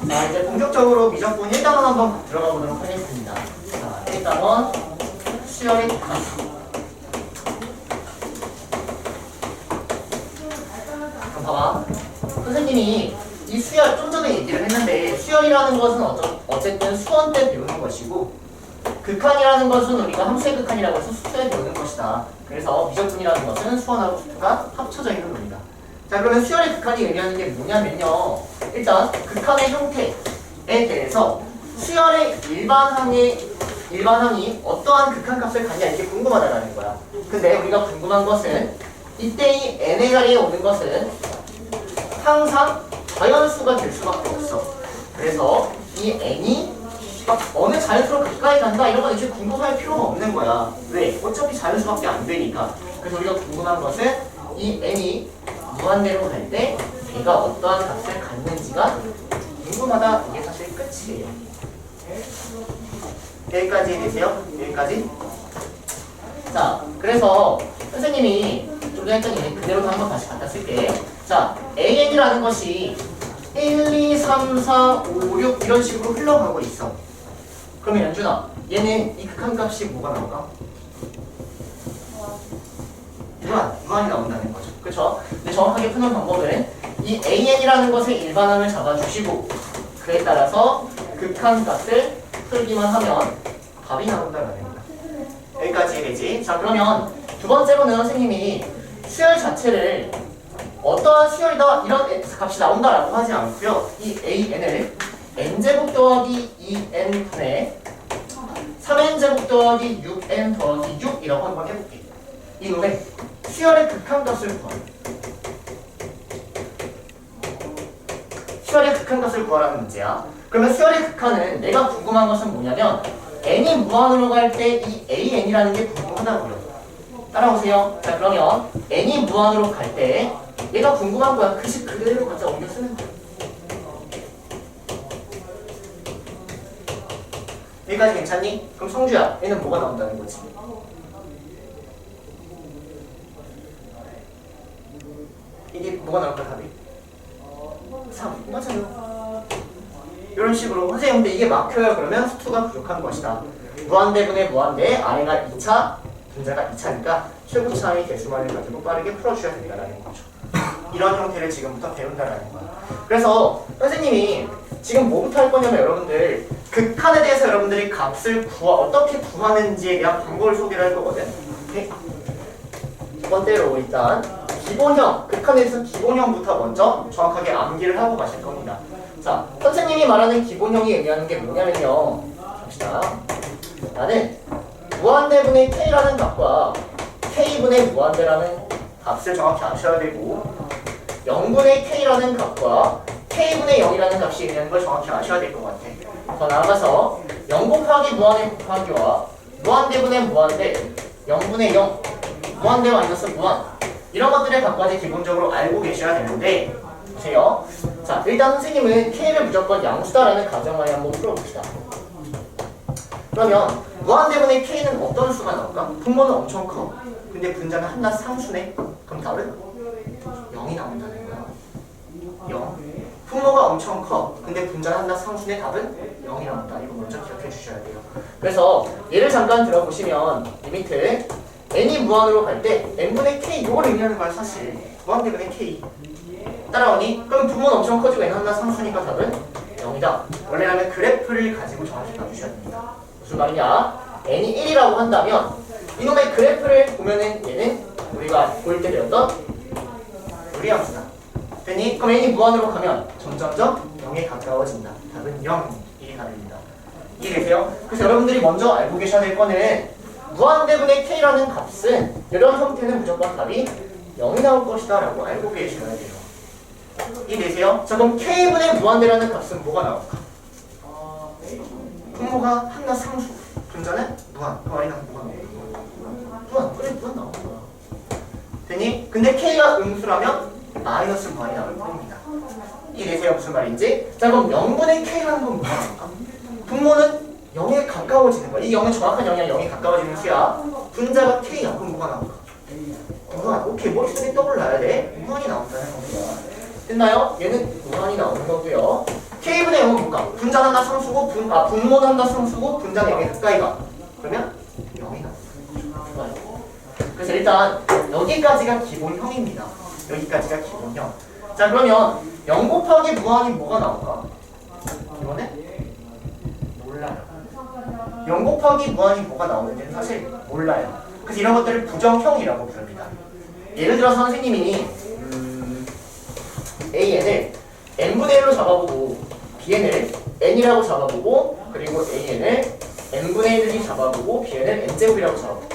자, 이제 본격적으로 미적분 1단원 한번 들어가 보도록 하겠습니다. 자, 1단원 수열의 극한. 그럼 봐봐. 선생님이 이 수열 좀 전에 얘기를 했는데 수열이라는 것은 어쨌든 수원 때 배우는 것이고 극한이라는 것은 우리가 함수의 극한이라고 해서 수에 배우는 것이다. 그래서 미적분이라는 것은 수원하고 수가 합쳐져 있는 겁니다. 자, 그러면 수열의 극한이 의미하는 게 뭐냐면요. 일단 극한의 형태에 대해서 수열의 일반항이 어떠한 극한값을 갖냐 이게 궁금하다라는 거야. 근데 우리가 궁금한 것은 이때 이 n의 자리에 오는 것은 항상 자연수가 될 수밖에 없어. 그래서 이 n이 어느 자연수로 가까이 간다 이런 건 이제 궁금할 필요가 없는 거야. 왜? 어차피 자연수밖에 안 되니까. 그래서 우리가 궁금한 것은 이 n이 무한대로 갈 때 얘가 어떠한 값을 갖는지가 궁금하다. 이게 사실 끝이에요. 여기까지 되세요? 여기까지? 자, 그래서 선생님이 좀 전에 했던 얘기 그대로 한번 다시 갖다 쓸게. 자, AN이라는 것이 1, 2, 3, 4, 5, 6 이런 식으로 흘러가고 있어. 그러면 연준아, 얘는 이 극한값이 뭐가 나올까? 무한이 나온다는 거죠. 그쵸? 근데 정확하게 푸는 방법은 이 AN이라는 것의 일반항을 잡아주시고 그에 따라서 극한값을 풀기만 하면 답이 나온다는 겁니다. 여기까지 되지? 자, 그러면 두 번째로는 선생님이 수열 자체를 어떠한 수열이다 이런 값이 나온다라고 하지 않고요. 이 AN을 n제곱 더하기 2n 분의 3n제곱 더하기 6n 더하기 6이라고 한번 해볼게. 이놈의 수열의 극한값을 구하라. 수열의 극한값을 구하라는 문제야. 그러면 수열의 극한은 내가 궁금한 것은 뭐냐면 n이 무한으로 갈 때 이 AN이라는 게 궁금하다고요. 따라오세요. 자, 그러면 n이 무한으로 갈 때 얘가 궁금한 거야. 그 식 그대로 갖다 옮겨 쓰는 거야. 여기까지 괜찮니? 그럼 성주야, 얘는 뭐가 나온다는 거지? 이게 뭐가 나올까 답이? 3. 맞아요. 이런 식으로 선생님 근데 이게 막혀요. 그러면 수투가 부족한 것이다. 무한대분의 무한대 아래가 2차 분자가 2차니까 최고차의 개수만을 가지고 빠르게 풀어주셔야 된다는 거죠. 이런 형태를 지금부터 배운다는 거야. 그래서 선생님이 지금 뭐부터 할 거냐면 여러분들 극한에 대해서 여러분들이 값을 어떻게 구하는지에 대한 방법을 소개를 할 거거든. 오케이? 두 번째로 일단 기본형, 극한에 대해서 기본형부터 먼저 정확하게 암기를 하고 가실 겁니다. 자, 선생님이 말하는 기본형이 의미하는 게 뭐냐면요. 봅시다. 나는 무한대분의 k라는 값과 k분의 무한대라는 값을 정확히 아셔야 되고 0분의 k라는 값과 k분의 0이라는 값이 의미하는 걸 정확히 아셔야 될 것 같아. 더 나아가서 0 곱하기 무한의 곱하기와 무한대분의 무한대 0분의 0 무한대 마이너스 무한 이런 것들을 각가지 기본적으로 알고 계셔야 되는데 보세요. 자, 일단 선생님은 k를 무조건 양수다라는 가정하에 한번 풀어봅시다. 그러면 무한대분의 k는 어떤 수가 나올까? 분모는 엄청 커. 근데 분자는 한낱 상수네. 그럼 답은 0이 나온다는 거야. 0. 분모가 엄청 커. 근데 분자는 한낱 상수네. 답은 0이 나온다. 이거 먼저 기억해 주셔야 돼요. 그래서 예를 잠깐 들어보시면 이 밑에 n이 무한으로 갈 때 n분의 k 이걸 의미하는 거야 사실. 무한대분의 k. 따라오니? 그럼 분모는 엄청 커지고 n 한낱 상수니까 답은 0이다. 원래라면 그래프를 가지고 정확히 봐주셔야 됩니다. 무슨 말이냐? n이 1이라고 한다면 이놈의 그래프를 보면은 얘는 우리가 볼 때 배웠던 유리함수다. 됐니? 그럼 n이 무한으로 가면 점점점 0에 가까워진다. 답은 0. 이게 답입니다. 이해되세요? 그래서 여러분들이 먼저 알고 계셔야 될 거는 무한대분의 k라는 값은 이런 형태는 무조건 답이 0이 나올 것이다 라고 알고 계셔야 돼요. 이해되세요? 자, 그럼 k분의 무한대라는 값은 뭐가 나올까? 분모가 한낱 상수, 분자는 무한. 그 아이는 뭐가 나올까? 무한. 그래, 무한 나오는 거야. 됐니? 근데 k가 음수라면 마이너스 무한이 나올 겁니다. 이해되세요? 무슨 말인지? 자, 그럼 0분의 k라는 건 뭐가 나올까? 분모는 0에 가까워지는 거야. 이 0은 정확한 0이야. 0에 가까워지는 수야. 분자가 k야. 그럼 뭐가 나올까? 무한. 오케이. 머릿속에 떠올라야 돼. 무한이 나온다는 겁니다. 됐나요? 얘는 무한이 나오는 거고요. k분의 0은 뭘까? 분자한다 상수고 분모한다 상수고 분자는 0에 가까이가. 그러면 0이 나와요. 그래서 일단 여기까지가 기본형입니다. 여기까지가 기본형. 자 그러면 0 곱하기 무한이 뭐가 나올까? 이번에 몰라요. 0 곱하기 무한이 뭐가 나오는지는 사실 몰라요. 그래서 이런 것들을 부정형이라고 부릅니다. 예를 들어서 선생님이 AN을 n분의 1로 잡아보고 BN을 n이라고 잡아보고 그리고 AN을 n분의 1이 잡아보고 BN을 n제곱이라고 잡아보고.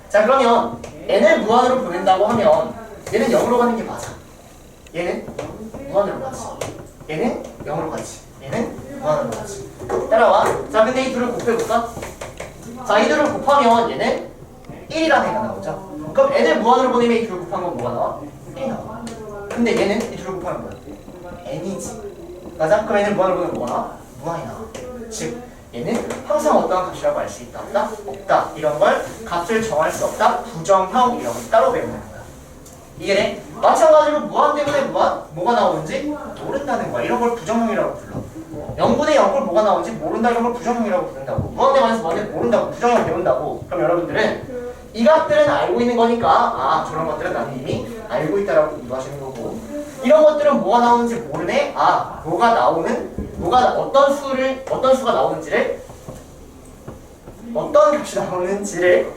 자 그러면 n을 무한으로 보낸다고 하면 얘는 0으로 가는 게 맞아. 얘는 무한으로 가지. 얘는 0으로 가지. 얘는 무한으로 가지. 따라와. 자 근데 이 둘을 곱해볼까? 자 이 둘을 곱하면 얘는 1이라는 애가 나오죠. 그럼 n을 무한으로 보내면 이 둘을 곱한 건 뭐가 나와? 1이 나와. 근데 얘는 이 둘을 곱하면 뭐야? n이지. 맞아? 그럼 얘는 무한으로 보내면 뭐가 나와? 무한이 나와. 즉 얘는 항상 어떠한 값이라고 알 수 있다 없다? 없다. 이런 걸 값을 정할 수 없다. 부정형 이런 걸 따로 배우는 거야. 이게 마찬가지로 무한 대분의 무한 뭐가 나오는지 모른다는 거야. 이런 걸 부정형이라고 불러. 0분의 0걸 뭐가 나오는지 모른다 이런 걸 부정형이라고 부른다고. 무한 대분에서 무한대 모른다고 부정형 배운다고. 그럼 여러분들은 이 값들은 알고 있는 거니까 아 저런 것들은 나는 이미 알고 있다라고 이해하시는 거고 이런 것들은 뭐가 나오는지 모르네. 아 뭐가 나오는 뭐가 어떤 수가 나오는지를 어떤 값이 나오는지를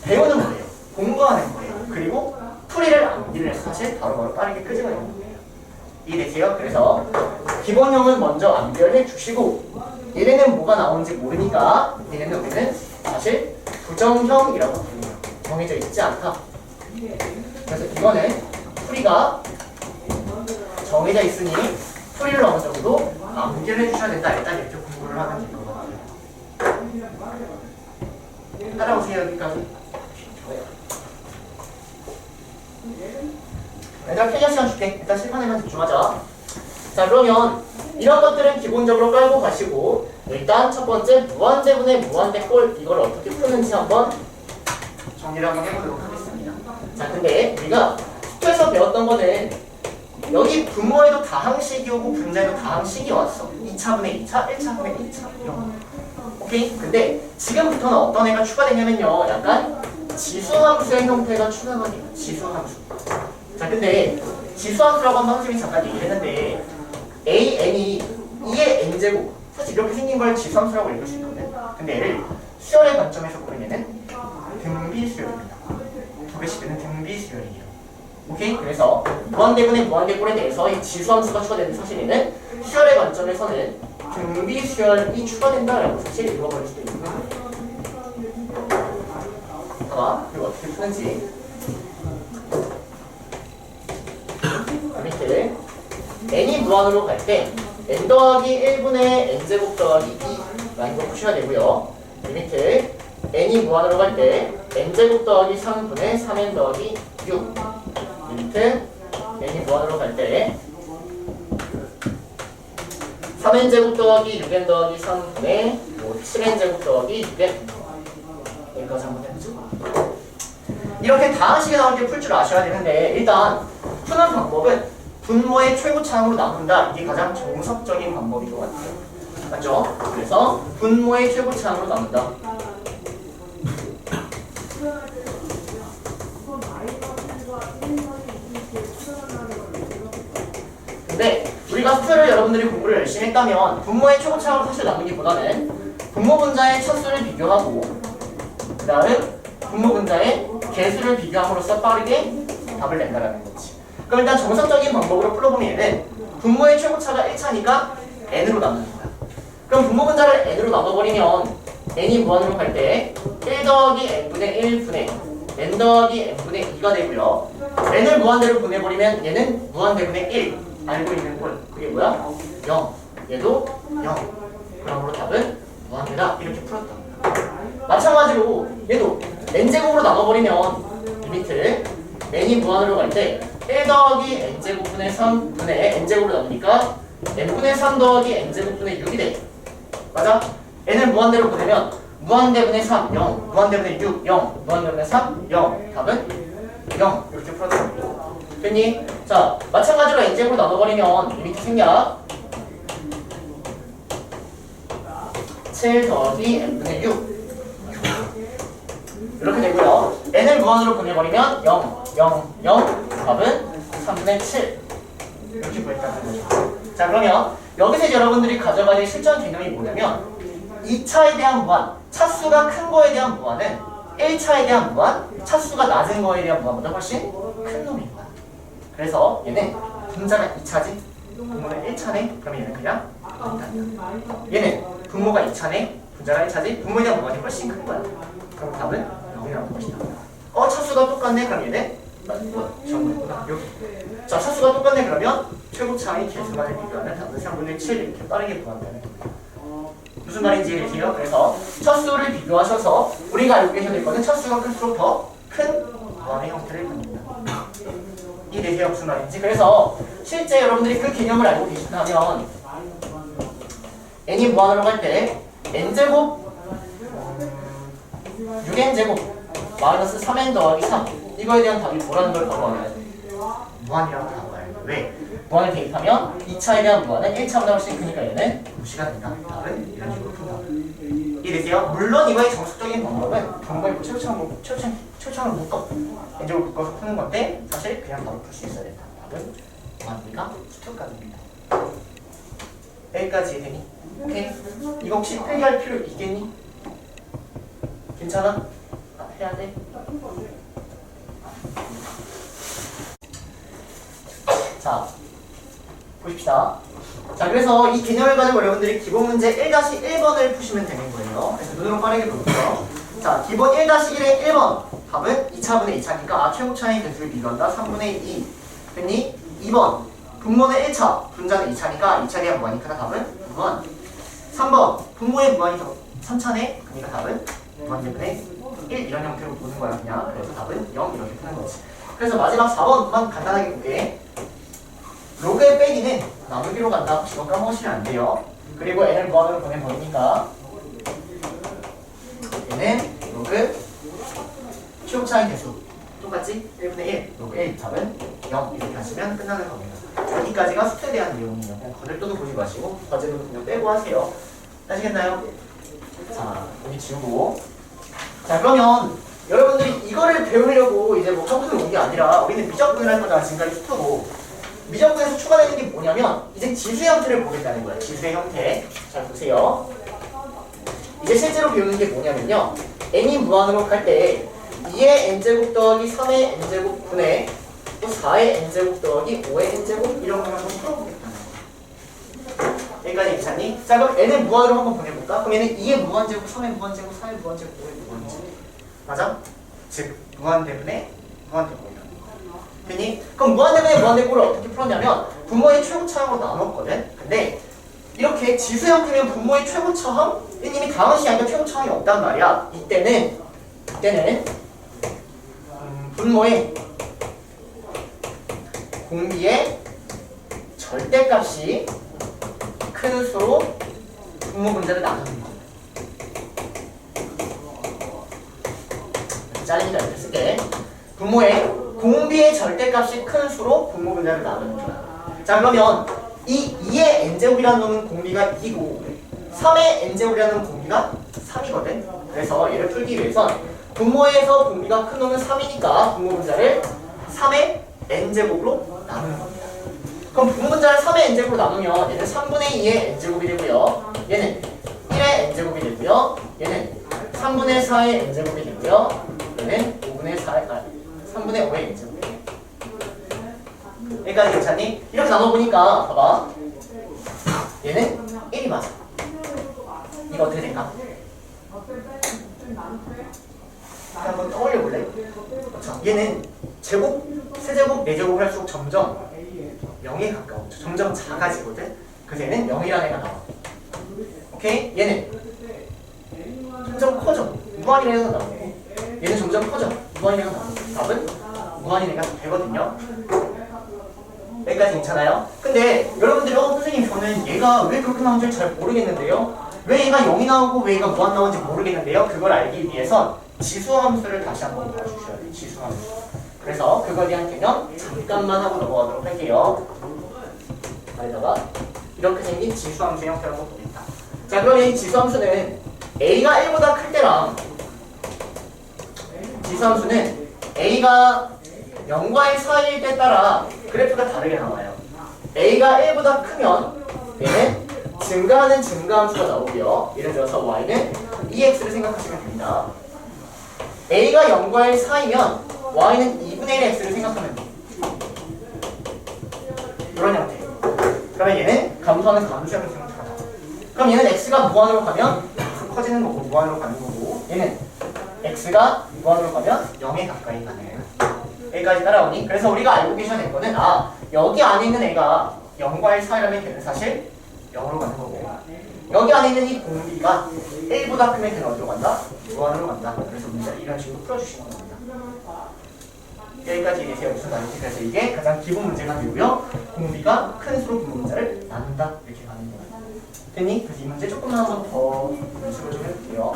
배우는 거예요. 공부하는 거예요. 그리고 풀이를 암기를 해서 사실 바로바로 빠르게 끄집어내는 거예요. 이해되세요? 그래서 기본형은 먼저 암기를 해주시고 얘네는 뭐가 나오는지 모르니까 얘네는 우리는 사실 부정형이라고 부릅니다. 정해져 있지 않다. 그래서 이거는 풀이가 정해져 있으니 풀이를 어느 정도 암기를 해주셔야 된다. 일단 이렇게 공부를 하면 될 것 같아요. 따라오세요. 여기까지. 얘들아 필기할 시간 줄게. 일단 실판에만 집중하자. 자 그러면 이런 것들은 기본적으로 깔고 가시고 일단 첫 번째 무한대분의 무한대꼴 이걸 어떻게 푸는지 한번 정리를 한번 해보도록 하겠습니다. 자 근데 우리가 숙제에서 배웠던 거는 여기 분모에도 다항식이 오고 분자에도 다항식이 왔어. 2차분의 2차, 1차분의 1차 이런 거. 오케이? 근데 지금부터는 어떤 애가 추가되냐면요 약간 지수함수의 형태가 추가가 돼요. 지수함수. 자 근데 지수함수라고 한번 선생님이 잠깐 얘기를 했는데 AN이 2의 n제곱 사실 이렇게 생긴 걸 지수함수라고 읽을 수 있거든. 근데 얘를 수열의 관점에서 보면 얘는 등비수열입니다. 두 개씩 되는 등비수열이에요. 오케이? 그래서 무한대분의 무한대꼴에 대해서 이 지수함수가 추가되는 사실에는 수열의 관점에서는 등비수열이 추가된다라고 사실 읽어버릴 수도 있는 거예요. 봐봐. 그리고 어떻게 푸는지 밑에 n이 무한으로 갈 때 n 더하기 1분의 n제곱 더하기 2라는 걸 푸셔야 되고요. 이 밑에 n이 무한으로 갈 때 n제곱 더하기 3분의 3n 더하기 6 이 밑에 n이 무한으로 갈 때 3n제곱 더하기 6n 더하기 3분의 7n제곱 더하기 6n 여기까지 한번 해보죠. 이렇게 다항식이 나올 때 풀 줄 아셔야 되는데 일단 푸는 방법은 분모의 최고차항으로 나눈다. 이게 가장 정석적인 방법인 것 같아요. 맞죠? 그래서 분모의 최고차항으로 나눈다. 근데 우리가 수를 여러분들이 공부를 열심히 했다면 분모의 최고차항으로 사실 나누기보다는 분모 분자의 차수를 비교하고 그 다음 분모 분자의 개수를 비교함으로써 빠르게 답을 낸다라는 거지. 그럼 일단 정석적인 방법으로 풀어보면 얘는 분모의 최고차가 1차니까 n으로 나누는 거야. 그럼 분모 분자를 n으로 나눠버리면 n이 무한으로 갈 때 1 더하기 n분의 1분의 n 더하기 n분의 2가 되고요. n을 무한대로 보내버리면 얘는 무한대분의 1 알고 있는 꼴. 그게 뭐야? 0. 얘도 0. 그러므로 답은 무한대다. 이렇게 풀었다. 마찬가지로 얘도 n제곱으로 나눠버리면 이 밑을 n이 무한으로 갈 때 1 더하기 n제곱분의 3분의 n제곱으로 나누니까 n분의 3 더하기 n제곱분의 6이 돼. 맞아? n을 무한대로 보내면 무한대분의 3, 0, 무한대분의 6, 0, 무한대분의 3, 0 답은 0 이렇게 풀어주는 거예요. 됐니? 자, 마찬가지로 n제곱으로 나눠버리면 이 밑에 생략 7 더하기 n분의 6 이렇게 되고요. n을 무한으로 보내버리면 0, 0, 0 답은 3분의 7 이렇게 구했다는 거죠. 자, 그러면 여기서 여러분들이 가져가야 될 실전 개념이 뭐냐면 2차에 대한 무한, 차수가 큰 거에 대한 무한은 1차에 대한 무한, 차수가 낮은 거에 대한 무한보다 훨씬 큰 놈인 거야. 그래서 얘는 분자가 2차지, 분모는 1차네. 그러면 얘는 그냥 얘는 분모가 2차네, 분자가 1차지, 분모에 대한 무한이 훨씬 큰 거야. 그럼 답은 0이라는 것이다. 차수가 똑같네. 그럼 얘는 정답이구나. 여기. 자, 차수가 똑같네. 그러면 최고 차이 개수만을 비교하면 답은 3분의 7 이렇게 빠르게 구한다는 겁니다. 무슨 말인지 이해되세요? 그래서 차수를 비교하셔서 우리가 알고 계셔야 될 거는 차수가 클수록 더 큰 무한의 형태를 갖는다. 이해되세요? 무슨 말인지? 그래서 실제 여러분들이 그 개념을 알고 계신다면 n이 무한으로 갈 때 n제곱 6n제곱 마이너스 3n 더하기 3 이거에 대한 답이 뭐라는 걸 바로 알아야 돼. 무한이라고 바로 알아야 돼. 왜? 무한을 대입하면 2차에 대한 무한은 1차보다 훨씬 크니까 얘는 무시가 된다. 답은 이런 식으로 푼다. 이해되세요? 물론 이거의 정석적인 방법은 방법을 최초창을 묶어 n제곱 묶어서 푸는 건데 사실 그냥 바로 풀 수 있어야 된다. 답은 무한이가 수투까지입니다. 여기까지 이해되니? 오케이? 이거 혹시 필기할 필요 있겠니? 괜찮아? 해야 돼? 자, 보십시다. 자, 그래서 이 개념을 가지고 여러분들이 기본 문제 1-1번을 푸시면 되는 거예요. 그래서 눈으로 빠르게 볼게요. 자, 기본 1-1의 1번. 답은 2차분의 2차니까 최고차의 개수를 비교한다. 3분의 2. 됐니? 2번. 분모는 1차, 분자는 2차니까 2차에 대한 무한이 크다. 답은 무한. 3번. 분모의 무한이 더 3차네. 그러니까 답은 무한 때문에 1 이런 형태로 보는 거야 그냥. 그래서 답은 0 이렇게 푸는 거지. 그래서 마지막 4번만 간단하게 볼게. 로그의 빼기는 나누기로 간다. 혹시 이거 까먹으시면 안 돼요. 그리고 n을 무한으로 보내버리니까 얘는 로그 최고차의 개수 똑같지? 1분의 1 로그 1 답은 0 이렇게 하시면 끝나는 겁니다. 여기까지가 수트에 대한 내용이에요. 그냥 거들떠도 보지 마시고 과제도 그냥 빼고 하세요. 아시겠나요? 자, 여기 지우고. 자, 그러면 여러분들이 이거를 배우려고 이제 뭐 한국을 온 게 아니라 우리는 미적분을 할 거잖아. 지금까지 수트고 미적분에서 추가되는 게 뭐냐면 이제 지수 형태를 보겠다는 거야. 지수의 형태. 잘 보세요. 이제 실제로 배우는 게 뭐냐면요. n이 무한으로 갈 때 2의 n제곱 더하기 3의 n제곱 분의 또 4의 n제곱 더하기 5의 n제곱 이런 걸 한번 풀어보겠다는 거야. 여기까지 괜찮니? 자, 그럼 n을 무한으로 한번 보내볼까? 그럼 얘는 2의 무한제곱, 3의 무한제곱, 4의 무한제곱, 5의 무한제곱. 맞아? 즉 무한대분의 무한대분이다. 됐니? 그럼 무한대분의 무한대분을 어떻게 풀었냐면 분모의 최고차항으로 나눴거든. 근데 이렇게 지수 형태면 분모의 최고차항? 이미 다음 시간에 최고차항이 없단 말이야. 이때는 분모의 공비의 절대값이 큰 수로 분모 분자를 나누는 거야. 잘리니까 이렇게 쓸게. 분모의 공비의 절대값이 큰 수로 분모 분자를 나누는 거야. 자, 그러면 이 2의 n제곱이라는 놈은 공비가 2고 3의 n제곱이라는 공비가 3이거든. 그래서 얘를 풀기 위해선 분모에서 공비가 큰 놈은 3이니까 분모 분자를 3의 n제곱으로 나누는 겁니다. 그럼 분모 분자를 3의 n제곱으로 나누면 얘는 3분의 2의 n제곱이 되고요. 얘는 1의 n제곱이 되고요. 얘는 3분의 4의 n제곱이 되고요. 얘는 5분의 4의 3분의 5의 n제곱. 여기까지 괜찮니? 이렇게 나눠보니까 봐봐. 얘는 1이 맞아. 이거 어떻게 생각? 한번 떠올려 볼래? 그렇죠. 얘는 제곱, 세제곱, 네제곱 할수록 점점 0에 가까워. 점점 작아지거든. 그래서 얘는 0이라는 애가 나와. 오케이? 얘는 점점 커져. 무한이라는 애가 나오고 얘는 점점 커져. 무한이라는 애가 나오고 답은 무한인 애가 되거든요. 여기까지 괜찮아요? 근데 여러분들이 선생님 저는 얘가 왜 그렇게 나오는지 잘 모르겠는데요. 왜 얘가 0이 나오고 왜 얘가 무한 나오는지 모르겠는데요. 그걸 알기 위해선 지수함수를 다시 한번 봐주셔야 돼요. 지수함수. 그래서 그거에 대한 개념 잠깐만 하고 넘어가도록 할게요. 여기다가 이렇게 생긴 지수함수의 형태를 한번 보겠다. 자, 그럼 이 지수함수는 a가 1보다 클 때랑 지수함수는 a가 0과 1 사이일 때 따라 그래프가 다르게 나와요. a가 1보다 크면 얘는 증가하는 증가함수가 나오고요. 예를 들어서 y는 2x를 생각하시면 됩니다. a가 0과 1 사이면 y는 2분의 1 x를 생각하면 돼요. 이런 형태. 그러면 얘는 감소하는 감소형을 생각하다. 그럼 얘는 x가 무한으로 가면 커지는 거고 무한으로 가는 거고, 얘는 x가 무한으로 가면 0에 가까이 가는 여기까지 따라오니, 그래서 우리가 알고 계셔야 될 거는 여기 안에 있는 애가 0과 1 사이라면 걔는 사실 0으로 가는 거고, 여기 안에 있는 이 공비가 1보다 크면 걔는 어디로 간다? 무한으로 간다. 그래서 문제 이런 식으로 풀어주시는 겁니다. 여기까지 이해되세요? 무슨 말인지. 그래서 이게 가장 기본 문제가 되고요. 공비가 큰수록 분모 문자를 나눈다. 이렇게 가는 거예요. 됐니? 그래서 이 문제 조금만 한 번 더 연습을 좀 해볼게요.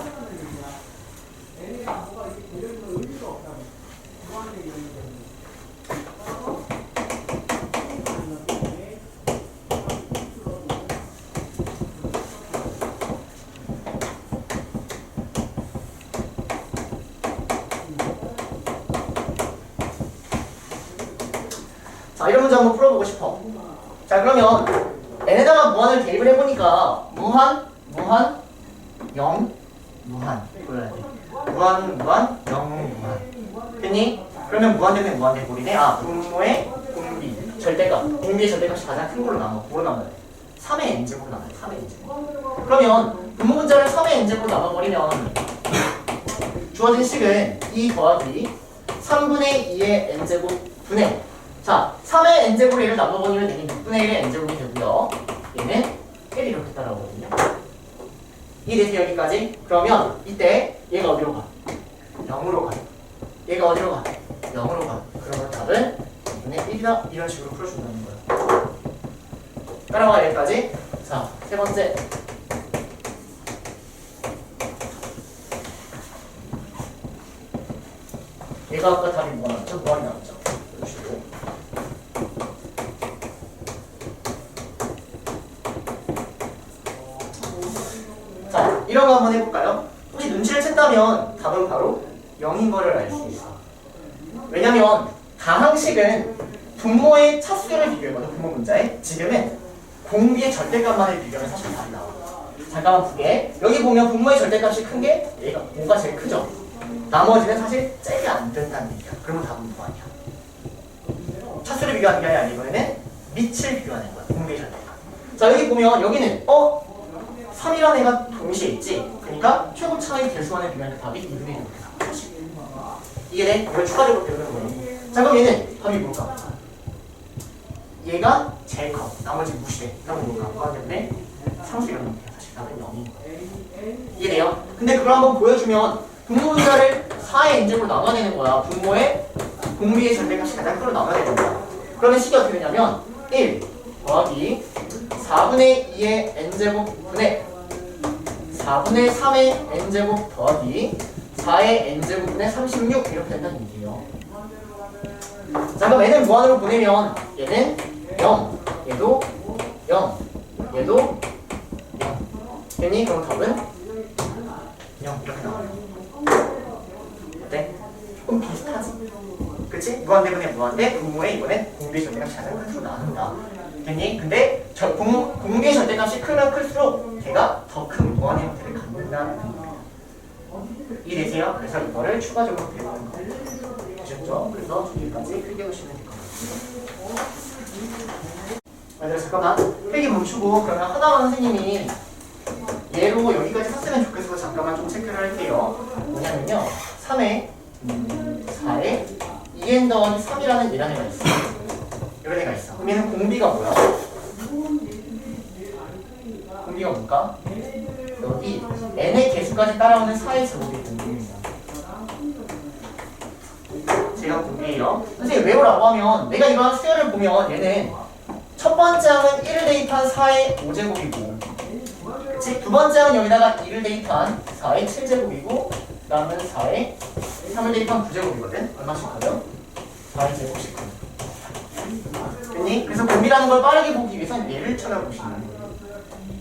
자, 이런 문제 한번 풀어보고 싶어. 자, 그러면 n에다가 무한을 대입을 해보니까 무한, 0, 무한 보여야 돼. 무한, 0, 무한. 됐니? 그러면 무한대면 무한대꼴이네. 분모의 공비, 절대값. 공비의 절대값이 가장 큰 걸로 나눠. 뭐로 나눠요? 3의 n제곱으로 나눠요. 3의 n제곱. 그러면 분모 문자를 3의 n제곱으로 나눠버리면 주어진 식은 2 더하기 3분의 2의 n제곱 분의, 자, 3의 n제곱을 얘를 나눠버리면 얘는 6분의 1의 n제곱이 되고요. 얘는 1이 이렇게 따라오거든요. 이해되세요? 여기까지? 그러면 이때 얘가 어디로 가? 0으로 가. 얘가 어디로 가? 0으로 가. 그러면 답은 2분의 1이다. 이런 식으로 풀어준다는 거예요. 따라와. 여기까지. 자, 세 번째. 얘가 아까 답이 뭐가 나왔죠? 무한이 나왔죠? 자, 이런 거 한번 해볼까요? 혹시 눈치를 챘다면 답은 바로 0인 거를 알 수 있어. 왜냐면 다항식은 분모의 차수를 비교했거든. 분모 문자에. 지금은 공비의 절대값만을 비교하면 사실 답이 나와. 잠깐만 보게. 여기 보면 분모의 절대값이 큰 게 얘가 5가 제일 크죠. 나머지는 사실 짝이 안 된다는 얘기야. 그러면 답은 무한이야. 차수를 비교하는 게 아니라 이번에는 밑을 비교하는 거야. 공비의 절대값. 자, 여기 보면 여기는 3이라는 애가 동시에 있지. 그러니까 최고 차이 개수만을 비교하니까 답이 2분의 1 이렇게 나와. 이게 돼? 이걸 추가적으로 배우는 거예요. 자, 그럼 얘는 답이 뭘까? 얘가 제일 커. 나머지 무시돼. 그러면 뭘까? 그거 때문에 상수 이런 놈이야. 사실 답은 0인. 이해돼요? 근데 그걸 한번 보여주면 분모 문자를 4의 n제곱으로 나눠내는 거야. 분모의 공비의 절대값이 가장 크로 나눠내는 거야. 그러면 식이 어떻게 되냐면 1 더하기 4분의 2의 n제곱 분의 4분의 3의 n제곱 더하기 4의 n제곱 분의 36 이렇게 된다는 얘기예요. 자, 그럼 n을 무한으로 보내면 얘는 0, 얘도 0, 얘도 0. 됐니? 그럼 답은 0 이렇게 나와요. 어때? 조금 비슷하지? 그치? 무한대분의 무한대, 분모에 이번엔 공비의 절대값이 가장 큰 수로 나눈다. 됐니? 근데 공비의 절대값이 크면 클수록 걔가 더 큰 무한의 형태를 갖는다는 겁니다. 이해되세요? 그래서 이거를 추가적으로 배우는 거예요. 아셨죠? 그래서 여기까지 크게 보시면 될 것 같아요. 잠깐만 필기 멈추고 그러면 하다원 선생님이 얘로 여기까지 썼으면 좋겠어서 잠깐만 좀 체크를 할게요. 뭐냐면요, 3에 4에 2n 더하기 3이라는 이런 애가 있어. 이런 애가 있어. 그럼 얘는 공비가 뭐야? 공비가 뭘까? 여기 n의 개수까지 따라오는 4의 제곱이 공비입니다. 제가 공비예요. 선생님 외우라고 하면 내가 이러한 수열을 보면 얘는 첫 번째 항은 1을 대입한 4의 5제곱이고, 그치? 두 번째 항은 여기다가 2를 대입한 4의 7제곱이고, 그 다음은 4의 3을 대입한 9제곱이거든? 얼마씩 하죠? 4의 제곱씩 하죠. 됐니? 그래서 공비라는 걸 빠르게 보기 위해서는 얘를 찾아보시면 돼요.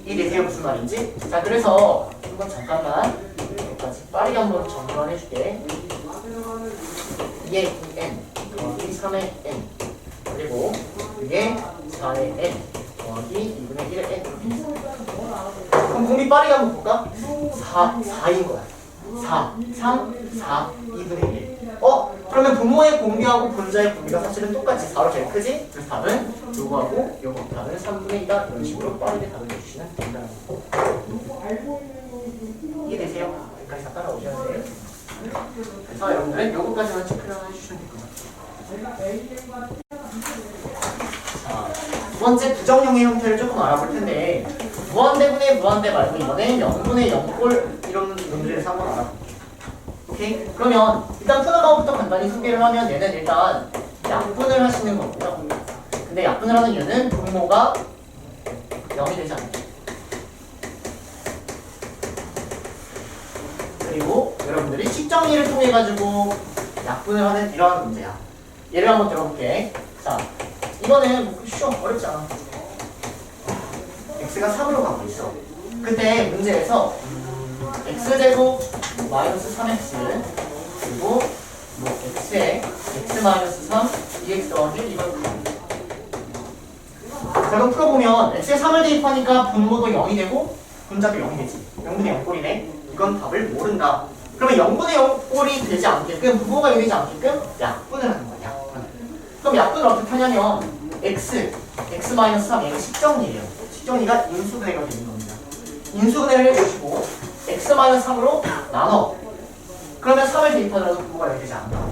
이해되세요? 무슨 말인지? 자, 그래서 한번 잠깐만 여기까지 빠르게 한번 정리만 해줄게. 2의 2n 더하기 3의 n 그리고 이게 4의 n 더하기 2분의 1의 n. 그럼 공비 빠르게 한번 볼까? 4인 거야. 4, 3, 4, 2분의 1. 그러면 분모의 공비하고 분자의 공비가 사실은 똑같이 4로 제일 크지? 그래서 답은 요거하고 요거 답은 3분의 2다. 이런 식으로 빠르게 답을 내주시면 된다는 거. 이해되세요? 여기까지 다 따라오셔야 돼요. 그래서 여러분들은 요거까지만 체크를 해주시면 될 것 같아요. 자, 두 번째 부정형의 형태를 조금 알아볼 텐데 무한대분의 무한대 말고 이번엔 0분의 0꼴 이런 놈들에서 한번 알아볼게요. 오케이? 그러면 일단 푸는 방법부터 간단히 소개를 하면 얘는 일단 약분을 하시는 거고요. 근데 약분을 하는 이유는 분모가 0이 되지 않죠. 그리고 여러분들이 식정리를 통해 가지고 약분을 하는 이러한 문제야. 예를 한번 들어볼게. 자, 이거는 뭐 쉬워, 어렵지 않아. x가 3으로 가고 있어. 그때 문제에서 x제곱 마이너스 3x 그리고 뭐 x에 x 마이너스 3 dx 더하기 이걸 구합니다. 자, 그럼 풀어보면 x에 3을 대입하니까 분모도 0이 되고 분자도 0이 되지. 0분의 0꼴이네. 이건 답을 모른다. 그러면 0분의 0꼴이 되지 않게끔 분모가 0이 되지 않게끔 약분을 하는 거야. 약분. 그럼 약분을 어떻게 하냐면 x 마이너스 3 얘가 식정리예요. 식정리가 인수분해가 되는 겁니다. 인수분해를 해주시고 x 마이너스 3으로 나눠. 그러면 3을 대입하더라도 분모가 0이 되지 않는다.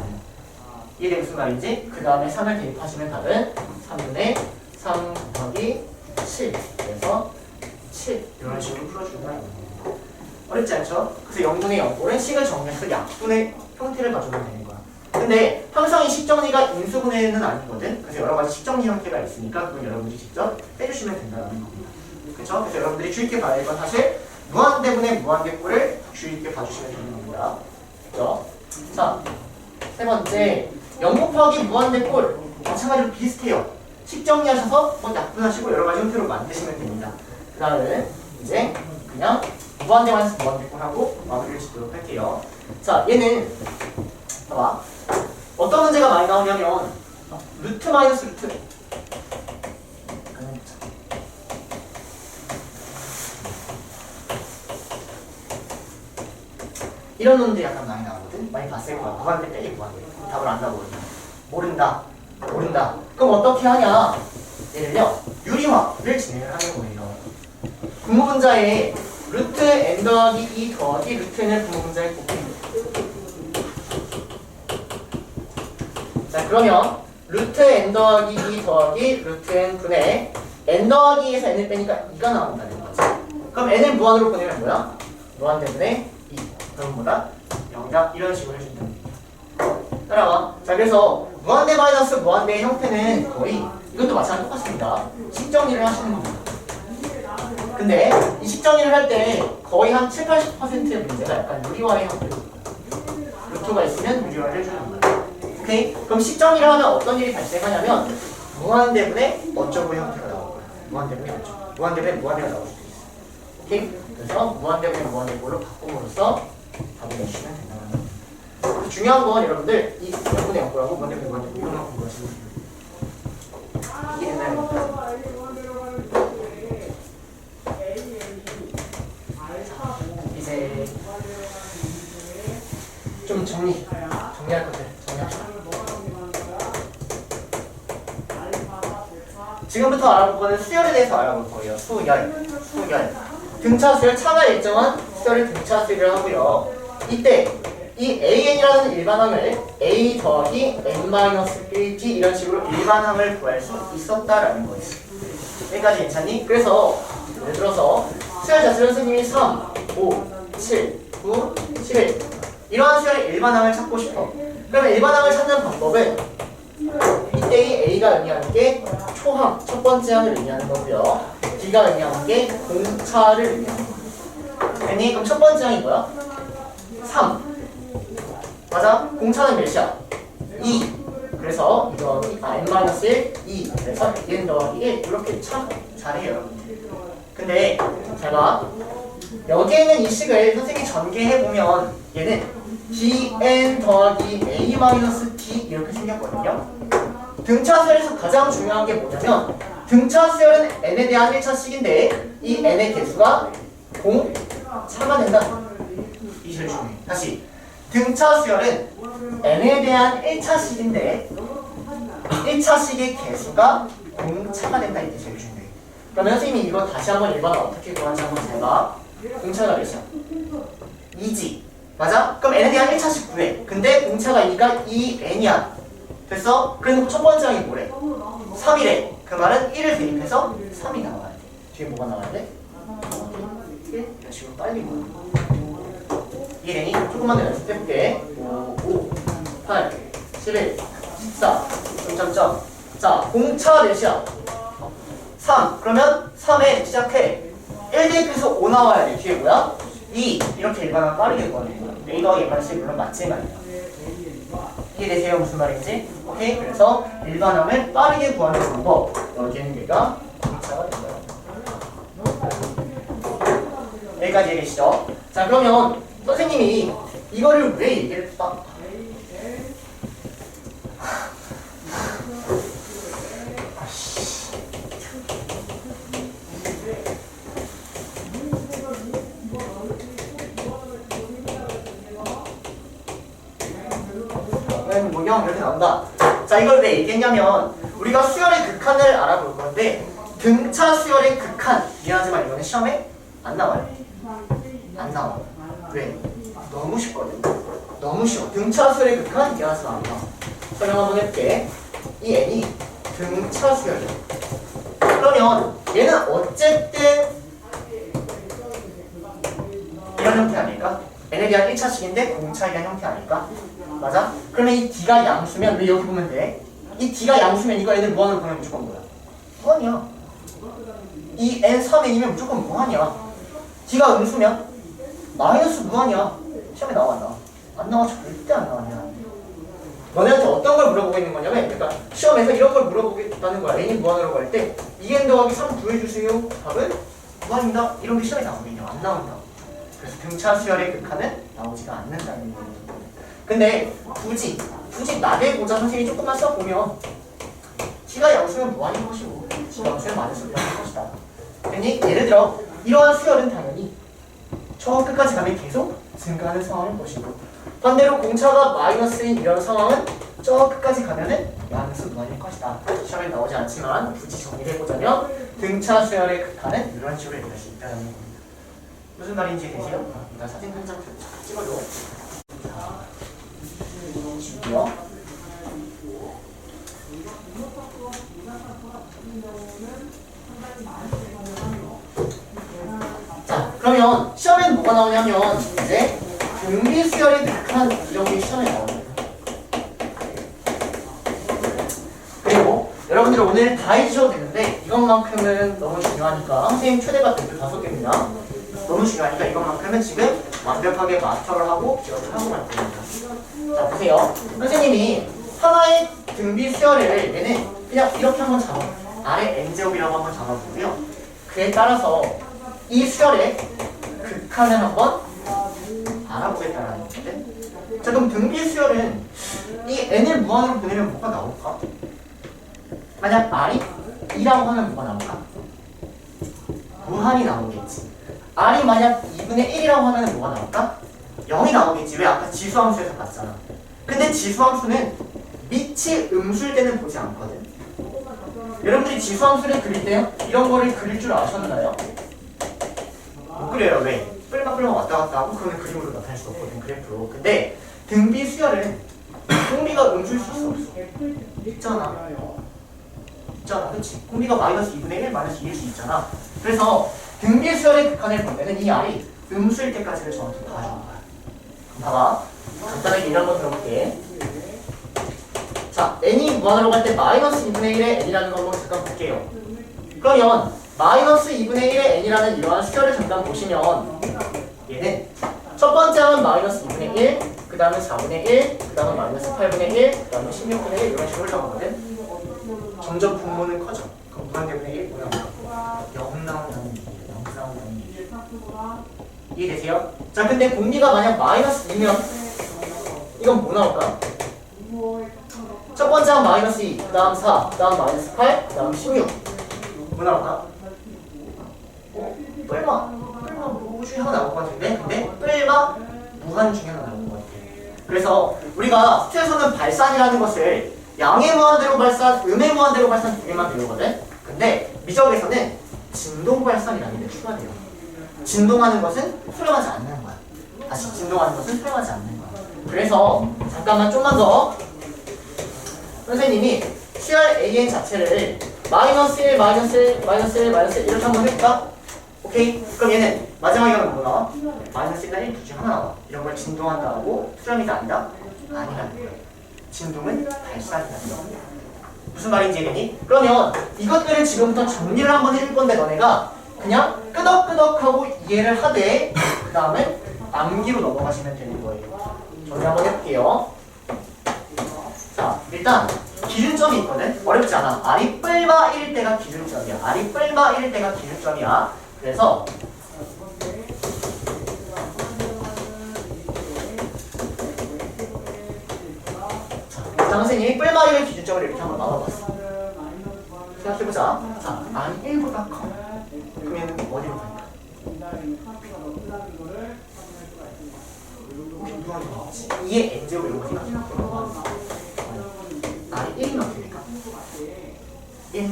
이게 무슨 말인지? 그 다음에 3을 대입하시면 답은 3분의 3 곱하기 7. 그래서 7 이런 식으로 풀어준다. 어렵지 않죠? 그래서 0분의 0꼴은 식을 정리해서 약분의 형태를 가져오면 되는 거야. 근데 항상 이 식정리가 인수분해는 아니거든. 그래서 여러 가지 식정리 형태가 있으니까 그건 여러분들이 직접 빼주시면 된다는 겁니다. 그렇죠? 그래서 여러분들이 주의 깊게 봐야 할 건 사실 무한대분의 무한대꼴을 주의 깊게 봐주시면 되는 겁니다. 그렇죠? 자, 세 번째 0 곱하기 무한대꼴 마찬가지로 비슷해요. 식정리하셔서 뭐 약분하시고 여러 가지 형태로 만드시면 됩니다. 그 다음에 이제 그냥 무한대 마이너스 무한대꼴 하고 마무리를 짓도록 할게요. 자, 얘는 봐봐. 어떤 문제가 많이 나오냐면 루트 마이너스 루트 이런 놈들이 약간 많이 나오거든. 많이 봤을 거야. 무한대 빼기 무한대. 답을 안다 모른다. 모른다. 그럼 어떻게 하냐? 예를요 유리화를 진행을 하는 거예요. 분모분자에 루트 n 더하기 2 더하기 루트 n을 분모분자에 곱합니다. 자, 그러면 루트 n 더하기 2 더하기 루트 n 분의 n 더하기 2에서 n을 빼니까 2가 나온다는 거지. 그럼 n을 무한으로 보내면 뭐야? 무한대분의 2. 그럼 뭐다? 0이다. 이런 식으로 해준다. 따라와. 자, 그래서 무한대 마이너스 무한대의 형태는 거의 이것도 마찬가지로 똑같습니다. 식정리를 하시는 겁니다. 근데 이 식정리를 할 때 거의 한 70~80%의 문제가 약간 유리화의 형태로 루트가 있으면 유리화를 해주는 거예요. 오케이? 그럼 식정리를 하면 어떤 일이 발생하냐면 무한대분의 어쩌고 형태가 나올 거예요. 무한대분의 어쩌고. 무한대분의 무한대가 나올 수도 있어요. 오케이? 그래서 무한대분의 무한대꼴로 바꿈으로써 답을 내주시면 된다는 겁니다. 중요한 건 여러분들 이 0분의 0꼴하고 무한대분의 무한대꼴 이것만 공부하시면 돼요. 이게 된다는 겁니다. 이제 좀 정리할 것들 정리합시다. 지금부터 알아볼 거는 수열에 대해서 알아볼 거예요. 수열. 등차 수열, 차가 일정한 수열을 등차 수열이라고 하고요. 이때 이 AN이라는 일반항을 A 더하기 N-1T 이런 식으로 일반항을 구할 수 있었다라는 거예요. 여기까지 괜찮니? 그래서 예를 들어서 수열 자수를 선생님이 3, 5, 7, 9, 11 이러한 수열의 일반항을 찾고 싶어. 그러면 일반항을 찾는 방법은 이때의 A가 의미하는 게 초항, 첫 번째 항을 의미하는 거고요. B가 의미하는 게 공차를 의미하는 거예요. 아니, 그럼 첫 번째 항이 뭐야? 3. 맞아? 공차는 몇이야? 2. 그래서 2 더하기 N-1, 2. 그래서 N 더하기 1. 이렇게 참 잘해요, 여러분. 근데 잘 봐. 여기에 있는 이 식을 선생님이 전개해보면 얘는 dn 더하기 a-t 이렇게 생겼거든요. 등차 수열에서 가장 중요한 게 뭐냐면 등차 수열은 n에 대한 1차식인데 이 n의 개수가 공차가 된다. 이 제일 중요해. 다시 등차 수열은 n에 대한 1차식인데 1차식의 개수가 공차가 된다. 이게 제일 중요해. 그러면 선생님이 이거 다시 한번 일반을 어떻게 구하는지 한번 제가 공차가 몇이야? 2지. 맞아? 그럼 n에 대한 1차식 구해. 근데 공차가 2니까 2n이야. 됐어? 그래서 첫 번째 항이 뭐래? 3이래. 그 말은 1을 대입해서 3이 나와야 돼. 뒤에 뭐가 나와야 돼? 1? 지금 빨리 뭐 2n이 조금만 더 연습해볼게. 5, 8, 11, 14, 점점점. 자, 공차 몇이야? 3. 그러면 3에 시작해. 1 대입해서 5 나와야 돼. 뒤에 뭐야? 2. 이렇게 일반화 빠르게 구하는 거야. A 더하기 A 마이너스 물론 맞지만 이해되세요? 무슨 말인지? 오케이? 그래서 일반함을 빠르게 구하는 방법. 여기에는 얘가 공차가 된다. 여기까지 이해되시죠? 자, 그러면 선생님이 이거를 왜 얘기를 모형 이렇게 나온다. 자, 이걸 왜 얘기했냐면 우리가 수열의 극한을 알아볼 건데 등차 수열의 극한 미안하지만 이거는 시험에 안 나와요. 안 나와. 왜? 너무 쉽거든. 너무 쉬워. 등차 수열의 극한 미안하지만 안 나와. 설명 한번 해볼게. 이 n이 등차 수열이야. 그러면 얘는 어쨌든 이런 형태 아닐까? n에 대한 1차식인데 공차에 대한 형태 아닐까? 맞아? 그러면 이 d가 양수면 왜 여기 보면 돼? 이 d가 양수면 이거 애들 무한으로 보내면 무조건 뭐야? 무한이야. 이 n3n이면 무조건 무한이야. d가 음수면 마이너스 무한이야. 시험에 나와 안 나와? 안 나와. 절대 안 나와냐. 너네한테 어떤 걸 물어보고 있는 거냐면 그러니까 시험에서 이런 걸 물어보겠다는 거야. n이 무한으로 갈 때 2n 더하기 3 구해주세요. 답은 무한입니다. 이런 게 시험에 나오면요. 안 나온다. 그래서 등차 수열의 극한은 나오지가 않는다는 거예요. 근데 굳이 나대고자 선생님이 조금만 써보면 T가 양수면 무한인 것이고 T가 양수면 마이너스 무한인 것이다. 괜히 예를 들어 이러한 수열은 당연히 저 끝까지 가면 계속 증가하는 상황일 것이고 반대로 공차가 마이너스인 이런 상황은 저 끝까지 가면은 마이너스 무한일 것이다. 시험에 나오지 않지만 굳이 정리를 해보자면 등차 수열의 극한은 이런 식으로 얘기할 수 있다는 겁니다. 무슨 말인지 되세요? 일단 사진 한 장 찍어줘. 자. 주고요. 자, 그러면 시험에는 뭐가 나오냐면 이제 등비수열의 극한 이런 게 시험에 나옵니다. 그리고 여러분들 오늘 다 해주셔도 되는데 이것만큼은 너무 중요하니까 선생님 최대가 5개입니다. 너무 중요하니까 이것만큼은 지금 완벽하게 마스터를 하고 기억을 하고 갈 겁니다. 자, 보세요. 선생님이 하나의 등비 수열을 얘는 그냥 이렇게 한번 잡아. 아래 n제곱이라고 한번 잡아보고요. 그에 따라서 이 수열의 극한을 한번 알아보겠다는 건데. 자, 그럼 등비 수열은 이 n을 무한으로 보내면 뭐가 나올까? 만약 r이 2라고 하면 뭐가 나올까? 무한이 나오겠지. r이 만약 2분의 1이라고 하면 뭐가 나올까? 0이 나오겠지. 왜? 아까 지수함수에서 봤잖아. 근데 지수함수는 밑이 음수일 때는 보지 않거든. 여러분들이 지수함수를 그릴 때 이런 거를 그릴 줄 아셨나요? 못 그려요. 왜? 뿔막뿔막 왔다 갔다 하고 그러면 그림으로 나타낼 수 없거든. 그래프로. 근데 등비 수열은 공비가 음수일 수 있어 없어? 있잖아. 있잖아. 그치? 공비가 마이너스 2분의 1, 마이너스 2일 수 있잖아. 그래서 등비 수열의 극한을 보면은 이 r이 음수일 때까지를 정확히 봐주는 거야. 봐봐. 간단하게 이런 거 들어볼게. 자, n이 무한으로 갈 때 마이너스 2분의 1의 n이라는 거 한번 잠깐 볼게요. 그러면 마이너스 2분의 1의 n이라는 이러한 수열을 잠깐 보시면 얘는 첫 번째 항은 마이너스 2분의 1, 그 다음에 4분의 1, 그 다음에 마이너스 8분의 1, 그 다음에 16분의 1 이런 식으로 흘러가거든. 점점 분모는 커져. 그럼 무한대분의 1 뭐야? 0 나온다는 얘기야. 이해되세요? 자, 근데 공비가 만약 마이너스 2면 이건 뭐 나올까? 첫 번째 항 마이너스 2, 그 다음 4, 그 다음 마이너스 8, 그 다음 16. 뭐 나올까? 뿔마 뭐 중에 하나 나올 것 같은데? 근데 뿔마 무한 중에 하나 나올 것 같아. 그래서 우리가 수에서는 발산이라는 것을 양의 무한대로 발산, 음의 무한대로 발산 두 개만 배우거든? 근데 미적에서는 진동 발산이라는 게 추가돼요. 진동하는 것은 수렴하지 않는 거야. 다시 진동하는 것은 수렴하지 않는 거야. 그래서 잠깐만 좀만 더 선생님이 CRAN 자체를 마이너스 1, 마이너스 1, 마이너스 1, 마이너스 1 이렇게 한번 해볼까? 오케이? 그럼 얘는 마지막에 하면 뭐 나와? 마이너스 1이나 1, 둘 중에 하나 나와. 이런 걸 진동한다 하고 수렴이다 아니다? 아니라는 거야. 진동은 발산이라는 거야. 무슨 말인지 이해되니? 그러면 이것들을 지금부터 정리를 한번 해줄 건데 너네가 그냥 끄덕끄덕하고 이해를 하되 그 다음에 암기로 넘어가시면 되는 거예요. 정리 한번 해볼게요. 자, 일단 기준점이 있거든? 어렵지 않아. R이 뿔마 1일 때가 기준점이야. R이 뿔마 1일 때가 기준점이야. 그래서 자, 선생님이 뿔마 1을 기준점으로 이렇게 한번 나눠봤어. 생각해보자. 자, R이 1보다 커. 그럼 얘는 어디로 갈까? 이게 n제곱 이런 거니까 R이 1이면 어떻게 될까? 1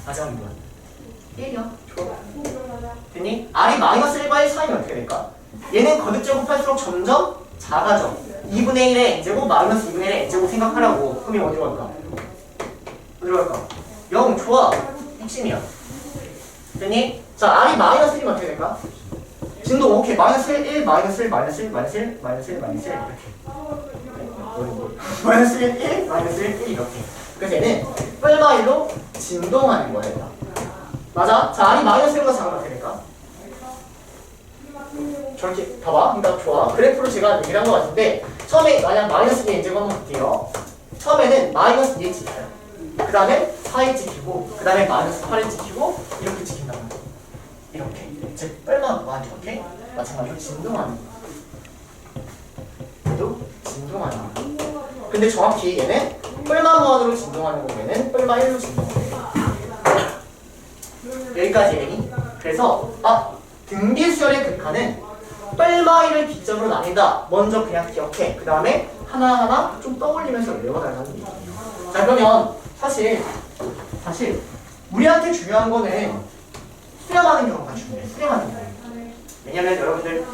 마지막이 뭐야? 1이요. 좋아. 됐니? R이 마이너스 1과 1 사이면 어떻게 될까? 얘는 거듭제곱할수록 점점 작아져. 2분의 1의 n제곱 마이너스 2분의 1의 n제곱 생각하라고. 그럼 어디로 갈까? 어디로 갈까? 0. 좋아. 핵심이야. 됐니? 자, R이 마이너스 1이면 어떻게 될까? 진도 오케이. 마이너스 1, 1, 마이너스 1, 마이너스 1, 마이너스 1, 마이너스 1, 마이너스 1 이렇게. 마이너스 1, 1, 마이너스 1, 1 이렇게. 그래서 얘는 뿔마 1로 진동하는 거예요. 맞아? 자, R이 마이너스 1보다 작으면 어떻게 될까? 저렇게 봐봐. 그러니까 좋아. 그래프로 제가 얘기를 한 것 같은데 처음에 만약 마이너스 2의 n제곱 한번 볼게요. 처음에는 마이너스 2에 찍혀요. 그 다음에 4에 찍히고 그 다음에 마이너스 8에 찍히고 이렇게 찍힌단 말이야. 이렇게. 즉 뿔마 무한 이렇게 마찬가지로 진동하는 거야. 얘도 진동하는 거야. 근데 정확히 얘는 뿔마 무한으로 진동하는 거고 얘는 뿔마 1로 진동하는 거야. 여기까지 얘기. 그래서 등비수열의 극한은 뿔마 1을 기점으로 나뉜다. 먼저 그냥 기억해. 그 다음에 하나하나 좀 떠올리면서 외워달라는 얘기예요. 자, 그러면 사실 우리한테 중요한 거는 수렴하는 경우가 중요해. 수렴하는 경우. 왜냐면 여러분들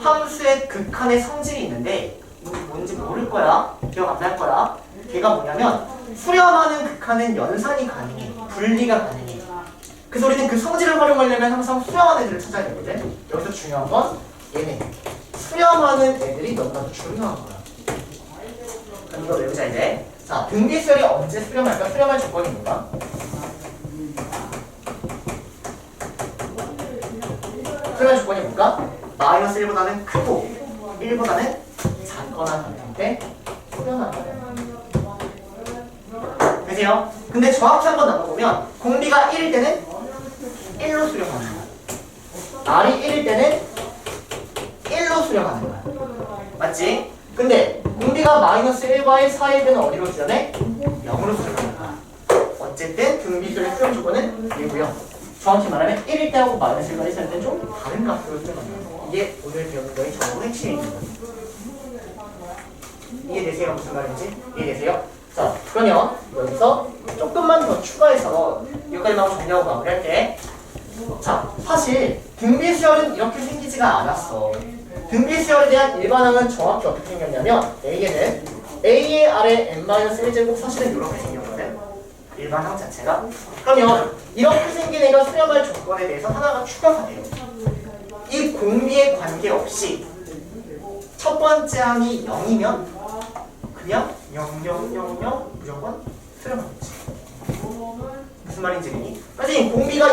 함수의 극한의 성질이 있는데 뭔지 모를 거야. 기억 안 날 거야. 걔가 뭐냐면 수렴하는 극한은 연산이 가능해. 분리가 가능해. 그래서 우리는 그 성질을 활용하려면 항상 수렴하는 애들을 찾아야 되거든. 여기서 중요한 건 얘네. 수렴하는 애들이 너무나도 중요한 거야. 그럼 이거 외우자 이제. 자, 등비수열이 언제 수렴할까? 수렴할 조건이 뭔가? 수렴할 조건이 뭔가? 마이너스 1보다는 크고 1보다는 작거나 같을 때 수렴하는 거예요. 되세요? 근데 정확히 한번 나눠보면 공비가 1일 때는 1로 수렴하는 거야. R이 1일 때는 1로 수렴하는 거야. 맞지? 근데 공비가 마이너스 1과 1 사이일 때는 어디로 수렴해? 0으로 수렴하는 거야. 어쨌든 등비수열의 수렴 조건은 1고요. 정확히 말하면 1일 때하고 마이너스 1과 1 사이일 때는 좀 다른 값으로 수렴하는 거야. 이게 오늘 배우는 거의 전부 핵심입니다. 이해되세요? 무슨 말인지? 이해되세요? 자, 그러면 여기서 조금만 더 추가해서 여기까지만 정리하고 마무리할게. 자, 사실 등비수열은 이렇게 생기지가 않았어. 등비수열에 대한 일반항은 정확히 어떻게 생겼냐면 A에는 A의 아래 n-1제곱 사실은 이렇게 생겼거든. 일반항 자체가. 그러면 이렇게 생긴 애가 수렴할 조건에 대해서 하나가 추가가 돼요. 이 공비에 관계없이 첫 번째 항이 0이면 그냥 0, 0, 0, 0 무조건 수렴하겠지. 무슨 말인지 알겠니? 선생님 공비가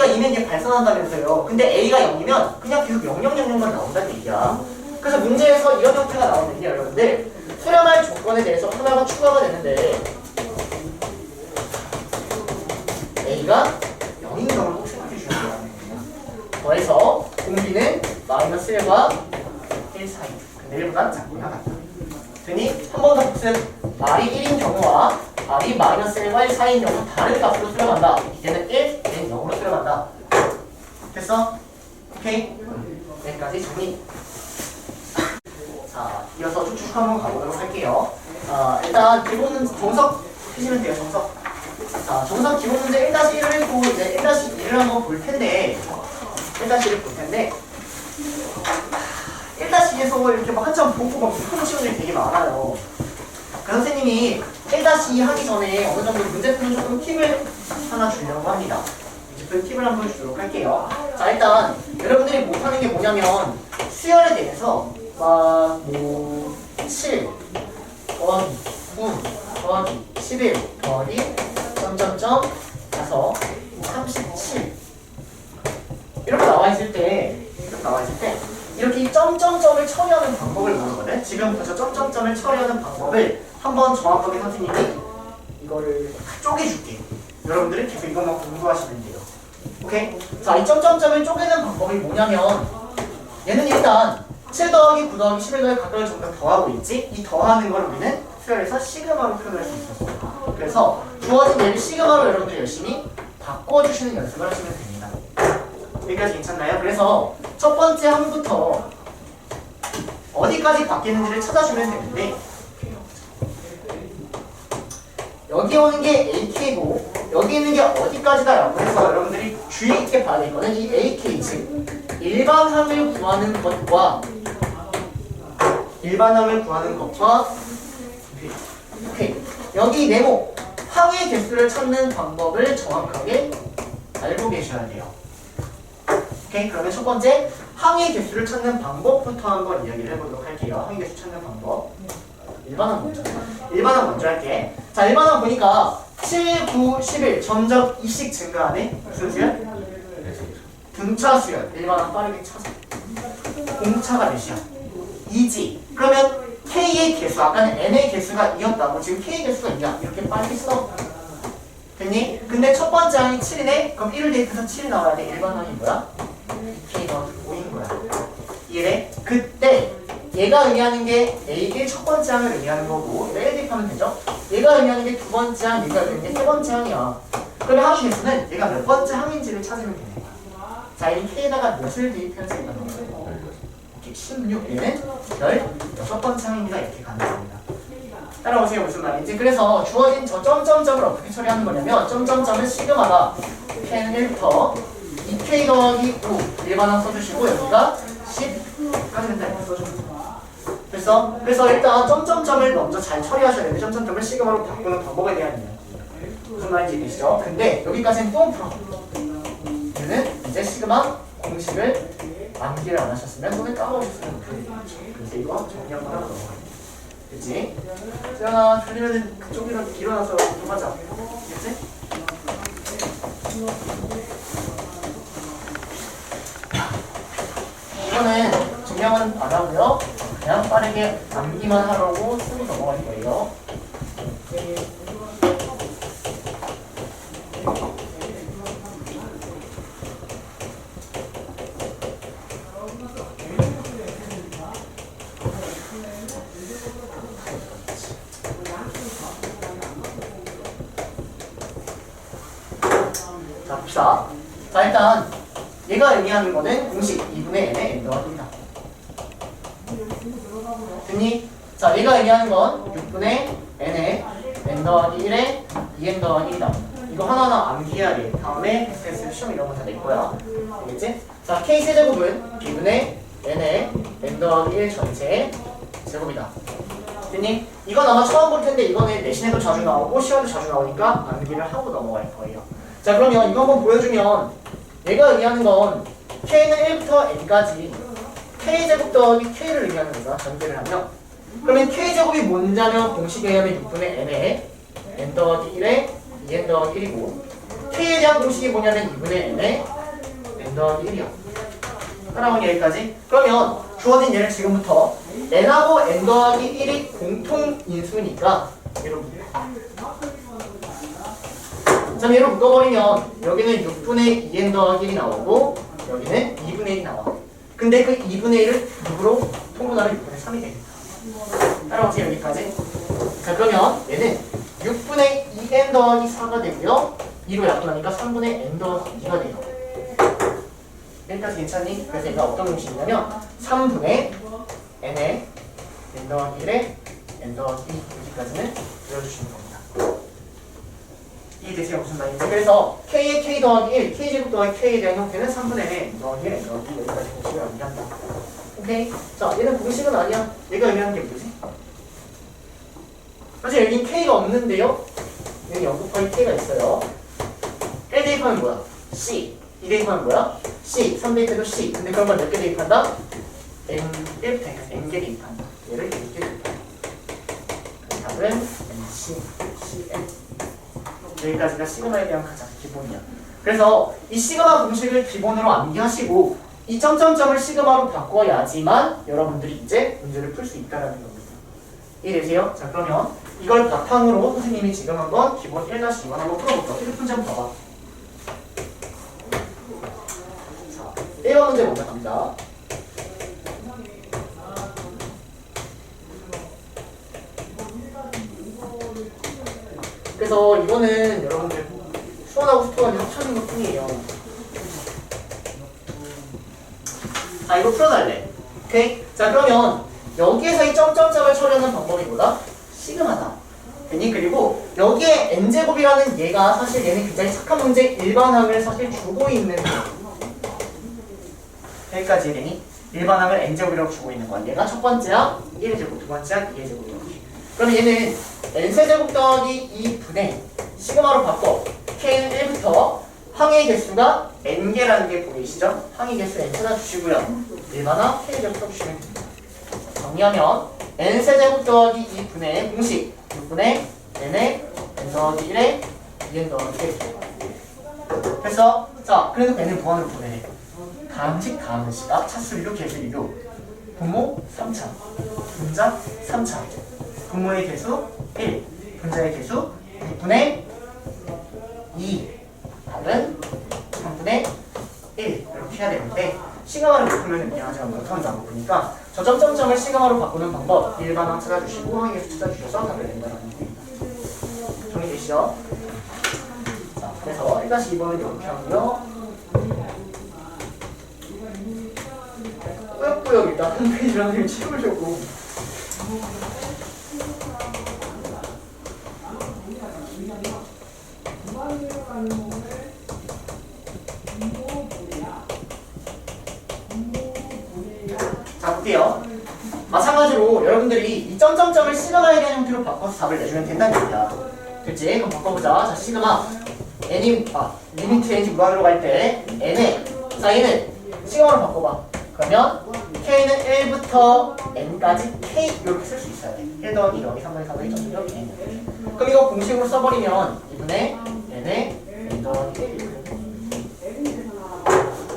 2면 이게 발산한다면서요. 근데 A가 0이면 그냥 계속 0, 0, 0, 0만 나온다는 얘기야. 그래서 문제에서 이런 형태가 나오는데 여러분들 수렴할 조건에 대해서 하나가 추가가 되는데 A가 0인 경우를 꼭 생각해 주셔야 돼요. 더해서 공비는 마이너스 1과 1 사이. 근데 1보다 작거나 같다. 되니 한 번 더 복습. r이 1인 경우와 r이 마이너스 1과 1 사이인 경우 다른 값으로 수렴한다. 이때는 1, 얘는 0으로 수렴한다. 됐어? 오케이? 여기까지 정리. 자, 이어서 쭉쭉 한번 가보도록 할게요. 일단 기본 정석 해주시면 돼요. 정석. 자, 정석 기본 문제 1-1을 했고 이제 1-2를 한번 볼 텐데 1-1을 볼 텐데 1-2에서 이렇게 막 한참 보고 막 푸는 시간들이 되게 많아요. 그 선생님이 1-2 하기 전에 어느 정도 문제 푸는 조금 팁을 하나 주려고 합니다. 이제 그 팁을 한번 주도록 할게요. 자, 일단 여러분들이 못하는 게 뭐냐면 수열에 대해서 막 7 더하기 9 더하기 11 더하기 점점점 가서 37 이렇게 나와 있을 때 이렇게 점점점을 처리하는 방법을 모르거든. 지금부터 저 점점점을 처리하는 방법을 한번 정확하게 선생님이 이거를 쪼개줄게. 여러분들은 계속 이것만 공부하시면 돼요. 오케이? 자, 이 점점점을 쪼개는 방법이 뭐냐면 얘는 일단 7 더하기 9 더하기 11 더하기 각각을 전부 다 더하고 있지? 이 더하는 걸 우리는 수열에서 시그마로 표현할 수 있었어. 그래서 주어진 얘를 시그마로 여러분들이 열심히 바꿔주시는 연습을 하시면 됩니다. 여기까지 괜찮나요? 그래서 첫 번째 항부터 어디까지 바뀌는지를 찾아주면 되는데 여기 오는 게 AK고 여기 있는 게 어디까지다 라고 해서 여러분들이 주의 있게 봐야 될 거는 이 AK 즉 일반항을 구하는 것과 오케이. 여기 네모 항의 개수를 찾는 방법을 정확하게 알고 계셔야 돼요. 오케이, 그러면 첫 번째 항의 개수를 찾는 방법부터 한번 이야기를 해보도록 할게요. 항의 개수 찾는 방법. 일반항 먼저 할게. 자, 일반항 보니까 7, 9, 11 점점 2씩 증가하네. 무슨 수열? 등차 수열. 일반항 빠르게 찾아. 공차가 몇이야? 2지. 그러면 K의 개수, 아까는 N의 개수가 2였다고 지금 K의 개수가 2야. 이렇게 빨리 써. 됐니? 근데 첫 번째 항이 7이네? 그럼 1을 대입해서 7이 나와야 돼. 일반항이 뭐야? K가 5인 거야. 이해돼? 그때 얘가 의미하는 게 A1 첫 번째 항을 의미하는 거고 얘가 1 대입하면 되죠? 얘가 의미하는 게 두 번째 항, 얘가 의미하는 게 세 번째 항이야. 그러면 항의 개수는 얘가 몇 번째 항인지를 찾으면 되네. 자, 이 K에다가 몇을 대입해서 얘가 나온 거예요? 16, 얘는 16번째 항입니다. 이렇게 가는 겁니다. 따라오세요. 무슨 말인지. 그래서 주어진 저 점점점을 어떻게 처리하는 거냐면 점점점은 시그마다 K는 1부터 2K 더하기 5 일반항 써주시고 여기가 10까지 된다 이렇게 써줍니다. 됐어? 그래서 일단 점점점을 먼저 잘 처리하셔야 되는데 점점점을 시그마로 바꾸는 방법에 대한 이야기. 무슨 말인지 되시죠? 근데 여기까지는 또 풀어. 얘는 이제 시그마 공식을 암기를 안 하셨으면 또는 까먹으셨으면 그래서 이거 정리 한번 하고 넘어가요. 됐지? 수연아 틀리면 그쪽으로 일어나서 좀 하자. 됐지? 이거는 정리하면 안 하고요. 그냥 빠르게 암기만 하려고 쓰고 넘어갈 거예요. 자, 봅시다. 자, 일단 얘가 의미하는 거는 공식 2분의 n의 n 더하기입니다. 됐니? 자, 얘가 의미하는 건 6분의 n의 n 더하기 1의 2n 더하기 1이다. 이거 하나하나 암기해야 돼. 다음에 SS 시험 이런 거 다 낼 거야. 알겠지? 자, k 세제곱은 2분의 n의 n 더하기 1 전체 제곱이다. 됐니? 이건 아마 처음 볼 텐데 이거는 내신에도 자주 나오고 시험에도 자주 나오니까 암기를 하고 넘어갈 거예요. 자, 그러면 이거 한번 보여주면 얘가 의미하는 건 K는 1부터 N까지 K제곱 더하기 K를 의미하는 거다. 전개를 하면 그러면 K제곱이 뭔지하면 공식에 의하면 6분의 N에 N 더하기 1에 2N 더하기 1이고 K에 대한 공식이 뭐냐면 2분의 N에 N 더하기 1이야. 따라오니 여기까지? 그러면 주어진 얘를 지금부터 N하고 N 더하기 1이 공통인수니까 얘로 자, 얘로 묶어버리면 여기는 6분의 2n 더하기 1이 나오고 여기는 2분의 1이 나와. 근데 그 2분의 1을 누구로? 통분하면 6분의 3이 되겠다. 따라오세요, 여기까지. 자, 그러면 얘는 6분의 2n 더하기 4가 되고요. 2로 약분하니까 3분의 n 더하기 2가 돼요. 여기까지 괜찮니? 그래서 얘가 어떤 공식이냐면 3분의 n의 n 더하기 1에 n 더하기 2 여기까지는 외워주시는 겁니다. 이해되세요? 무슨 말인지? 그래서 k의 k 더하기 1, k제곱 더하기 k에 대한 형태는 3분의 n 더하기 1, n 더하기 2 여기까지 공식을 의미한다. 오케이? 자, 얘는 공식은 아니야. 얘가 의미하는 게 뭐지? 사실 여긴 k가 없는데요? 여기 0 곱하기 k가 있어요. 1 대입하면 뭐야? c. 2 대입하면 뭐야? c. 3 대입해도 c. 근데 그런 걸 몇 개 대입한다? n 1부터 n개 대입한다. 얘를 1개 대입한다. 답은 nc, cn. 여기까지가 시그마에 대한 가장 기본이야. 그래서 이 시그마 공식을 기본으로 암기하시고 이 점점점을 시그마로 바꿔야지만 여러분들이 이제 문제를 풀 수 있다는 겁니다. 이해되세요? 자, 그러면 이걸 바탕으로 선생님이 지금 한번 기본 1-2번 한번 풀어볼게요. 휴대폰 좀 봐봐. 자, 1번 문제 먼저 갑니다. 그래서 이거는 여러분들 수원하고 스토어는 합쳐진 것 뿐이에요. 자, 이거 풀어달래. 오케이? 자, 그러면 여기에서 이 점점점을 처리하는 방법이 뭐다? 시그마다. 됐니? 그리고 여기에 n제곱이라는 얘가 사실 얘는 굉장히 착한 문제 일반항을 사실 주고 있는 거야. 여기까지 되니? 일반항을 n제곱이라고 주고 있는 거야. 얘가 첫 번째야 1의 제곱, 두 번째야 2의 제곱. 그러면 얘는 n세제곱 더하기 2분의 시그마로 바꿔 k는 1부터 항의 개수가 n개라는 게 보이시죠? 항의 개수 n 찾아주시고요. 일반항 k제곱 써주시면 됩니다. 정리하면 n세제곱 더하기 2분의 공식 6분의 n의 n 더하기 1에 2n 더하기 1. 됐어? 자, 그래서 n을 무한으로 보내. 다음식 다음식 앞차수리로 개수리로 분모 3차 분자 3차 분모의 개수 1 분자의 개수 6분의 2 답은 3분의 1 이렇게 해야 되는데 시그마를 바꾸면 미안하지만 못하는지 안 바꾸니까 저 점점점을 시그마로 바꾸는 방법 일반항 찾아주시고 항의 개수 찾아주셔서 답을 낸다는 겁니다. 정리되시죠? 자, 그래서 1-2번은 이렇게 하고요. 꾸역꾸역 일단 한 페이지를 한 페이지 채우려고. 자, 볼게요. 마찬가지로 여러분들이 이 점점점을 시그마에 대한 형태로 바꿔서 답을 내주면 된다는 얘기야. 됐지? 그럼 바꿔보자. 자, 시그마 n이 리미트 n이 무한으로 갈 때 n의 자, 얘는 시그마로 바꿔봐. 그러면 k는 1부터 n까지 k 이렇게 쓸 수 있어야 돼. 1 더하기 여기 3분의 4분의 1.1 n. 그럼 이거 공식으로 써버리면 2분의 n의 n 더하기 1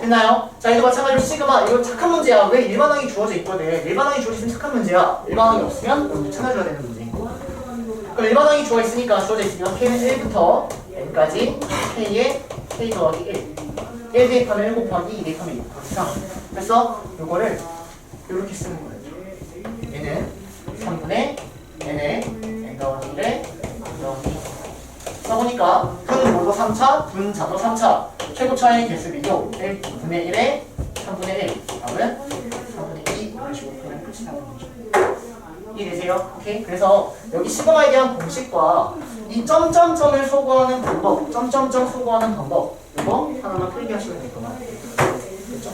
됐나요? 자, 이거 마찬가지로 시그마 이거 착한 문제야. 왜 일반항이 주어져 있거든. 일반항이 주어져 있으면 착한 문제야. 일반항이 없으면 여기 찾아줘야 되는 문제. 그럼 일반항이 주어져 있으면 k는 1부터 n까지 k의 k 더하기 1 1 대입하면 1 곱하기 2 대입하면 2 곱하기 3 그래서 요거를 이렇게 쓰는 거예요. 얘는 3분의 n의 n 더하기 1에 n 더하기 2 써보니까 분모도 3차, 분자도 3차 최고차의 개수 비교 1분의 1에 3분의 1 답은 3분의 2 이런 식으로 보면 끝이 나는 거죠. 이해되세요? 오케이? 그래서 여기 시그마에 대한 공식과 이 점점점을 소거하는 방법 점점점 소거하는 방법 이거 하나만 필기하시면 될 것 같아요. 됐죠?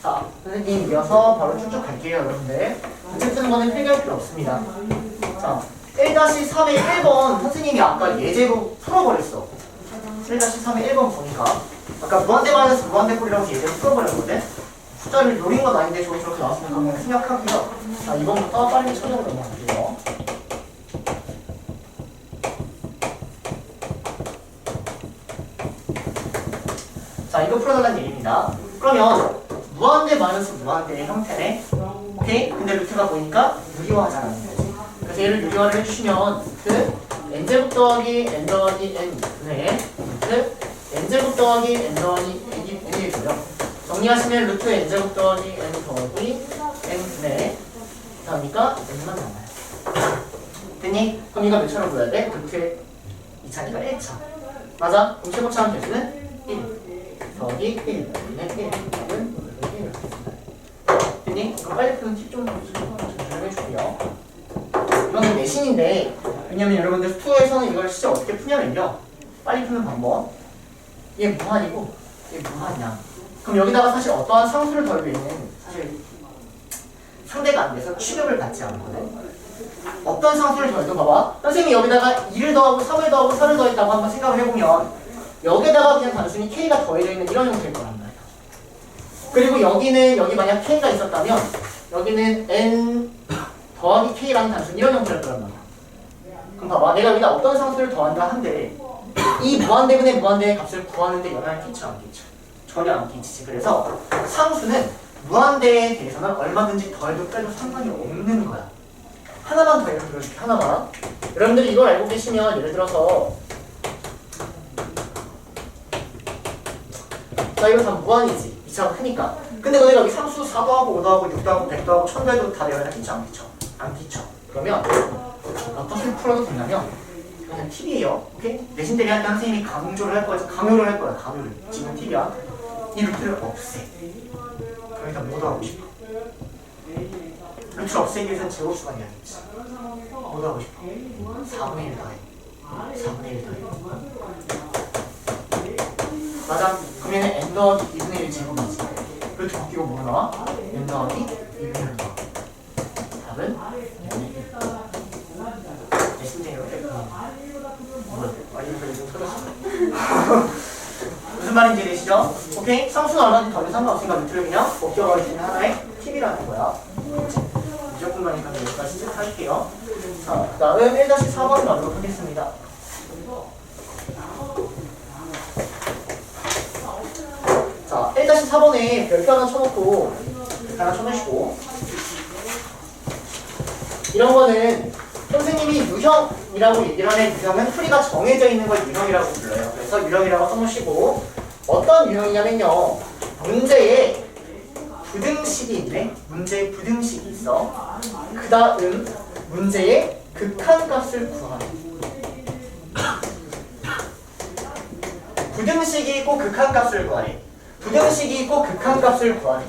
자, 선생님 이어서 바로 쭉쭉 갈게요, 여러분들. 문제 푸는 거는 필기할 필요 없습니다. 자, 1-3의 1번 선생님이 아까 예제로 풀어버렸어. 1-3의 1번 보니까 아까 무한대 마이너스 무한대 꼴이라고 예제로 풀어버렸거든. 숫자를 노린 건 아닌데 저기 저렇게 나왔으니까 그냥 생략하고요. 자, 이번부터 빠르게 처리하고 넘어갈게요. 자, 이거 풀어달라는 얘기입니다. 그러면 무한대 마이너스 무한대의 형태네. 오케이? 근데 루트가 보니까 유리화하자라는 거지. 그래서 얘를 유리화를 해주시면 그 n제곱 더하기 n 더하기 n 분의 n분의 루트 n제곱 더하기 n 더하기 n이 분의고요. 정리하시면 루트 n제곱 더하기 n 더하기 n분의 그러니까 n만 남아요. 됐니? 그럼 이거 몇 차로 보여야 돼? 루트의 2차니까 1차. 맞아? 그럼 최고차원 개수는 1 더하기 1 분의 1 답은 1. 됐니? 그럼 빨리 푸는 팁 좀 해줄게요. 이거는 내신인데 왜냐면 여러분들 2에서는 이걸 진짜 어떻게 푸냐면요, 빨리 푸는 방법, 얘 무한이고 얘 무한이야. 그럼 여기다가 사실 어떠한 상수를 더하기에는 사실 상대가 안 돼서 취급을 받지 않거든. 어떤 상수를 더해도 봐봐, 선생님이 여기다가 2를 더하고 3을 더하고 4를 더했다고 한번 생각을 해보면 여기다가 그냥 단순히 K가 더해져 있는 이런 형태일 거란 말이야. 그리고 여기는 여기 만약 K가 있었다면 여기는 N 더하기 K라는 단순히 이런 형태일 거란 말이야. 그럼 봐봐, 내가 여기다 어떤 상수를 더한다 한데 이 무한대분의 무한대의 값을 구하는데 영향을 끼쳐 안 끼쳐? 전혀 안 끼치지. 그래서 상수는 무한대에 대해서는 얼마든지 더해도 빼도 상관이 없는 거야. 하나만 더 예를 들어줄게. 하나만. 여러분들이 이걸 알고 계시면 예를 들어서 자 이거 다 무한이지. 2차가 크니까. 근데 너네가 여기 상수 4도 하고 5도 하고 6도 하고 100도 하고 1000도 해도 다 내가 끼쳐 안 끼쳐? 안 끼쳐. 그러면 어떻게 풀어도 된다면 이거는 팁이에요. 오케이? 내신 대비할 때 선생님이 강조를 할 거야. 강요를 할 거야. 강요를. 지금 팁이야. 이 루트를 없애. 그러니까 뭐 더 하고 싶어? 루트를 없애기 위해서는 제곱수가 해야겠지. 뭐 더 하고 싶어? 4분의 1 더해. 4분의 1 더해. 맞아? 그러면 n 더하기 2분의 1 제곱이지. 루트 바뀌고 뭐 나와? n 더하기 2분의 1 나와. 답은 2분의 1. 내 심장이 이렇게 이거 좀 터졌어. 무슨 말인지 되시죠? 오케이? 상수는 얼마든지 더해도 상관없으니까 루트를 그냥 벗겨버리는 하나의 팁이라는 거야. 무조건만이니까 여기까지 시작할게요. 자, 그 다음 1-4번 가도록 하겠습니다. 자, 1-4번에 별표 하나 쳐놓고 하나 쳐놓으시고, 이런 거는 선생님이 유형이라고 얘기를 하는 유형은 풀이가 정해져 있는 걸 유형이라고 불러요. 그래서 유형이라고 써놓으시고, 어떤 유형이냐면요, 문제에 부등식이 있네. 문제에 부등식이 있어. 그 다음 문제의 극한값을 구하래. 부등식이 있고 극한값을 구하래. 부등식이 있고 극한값을 구하래.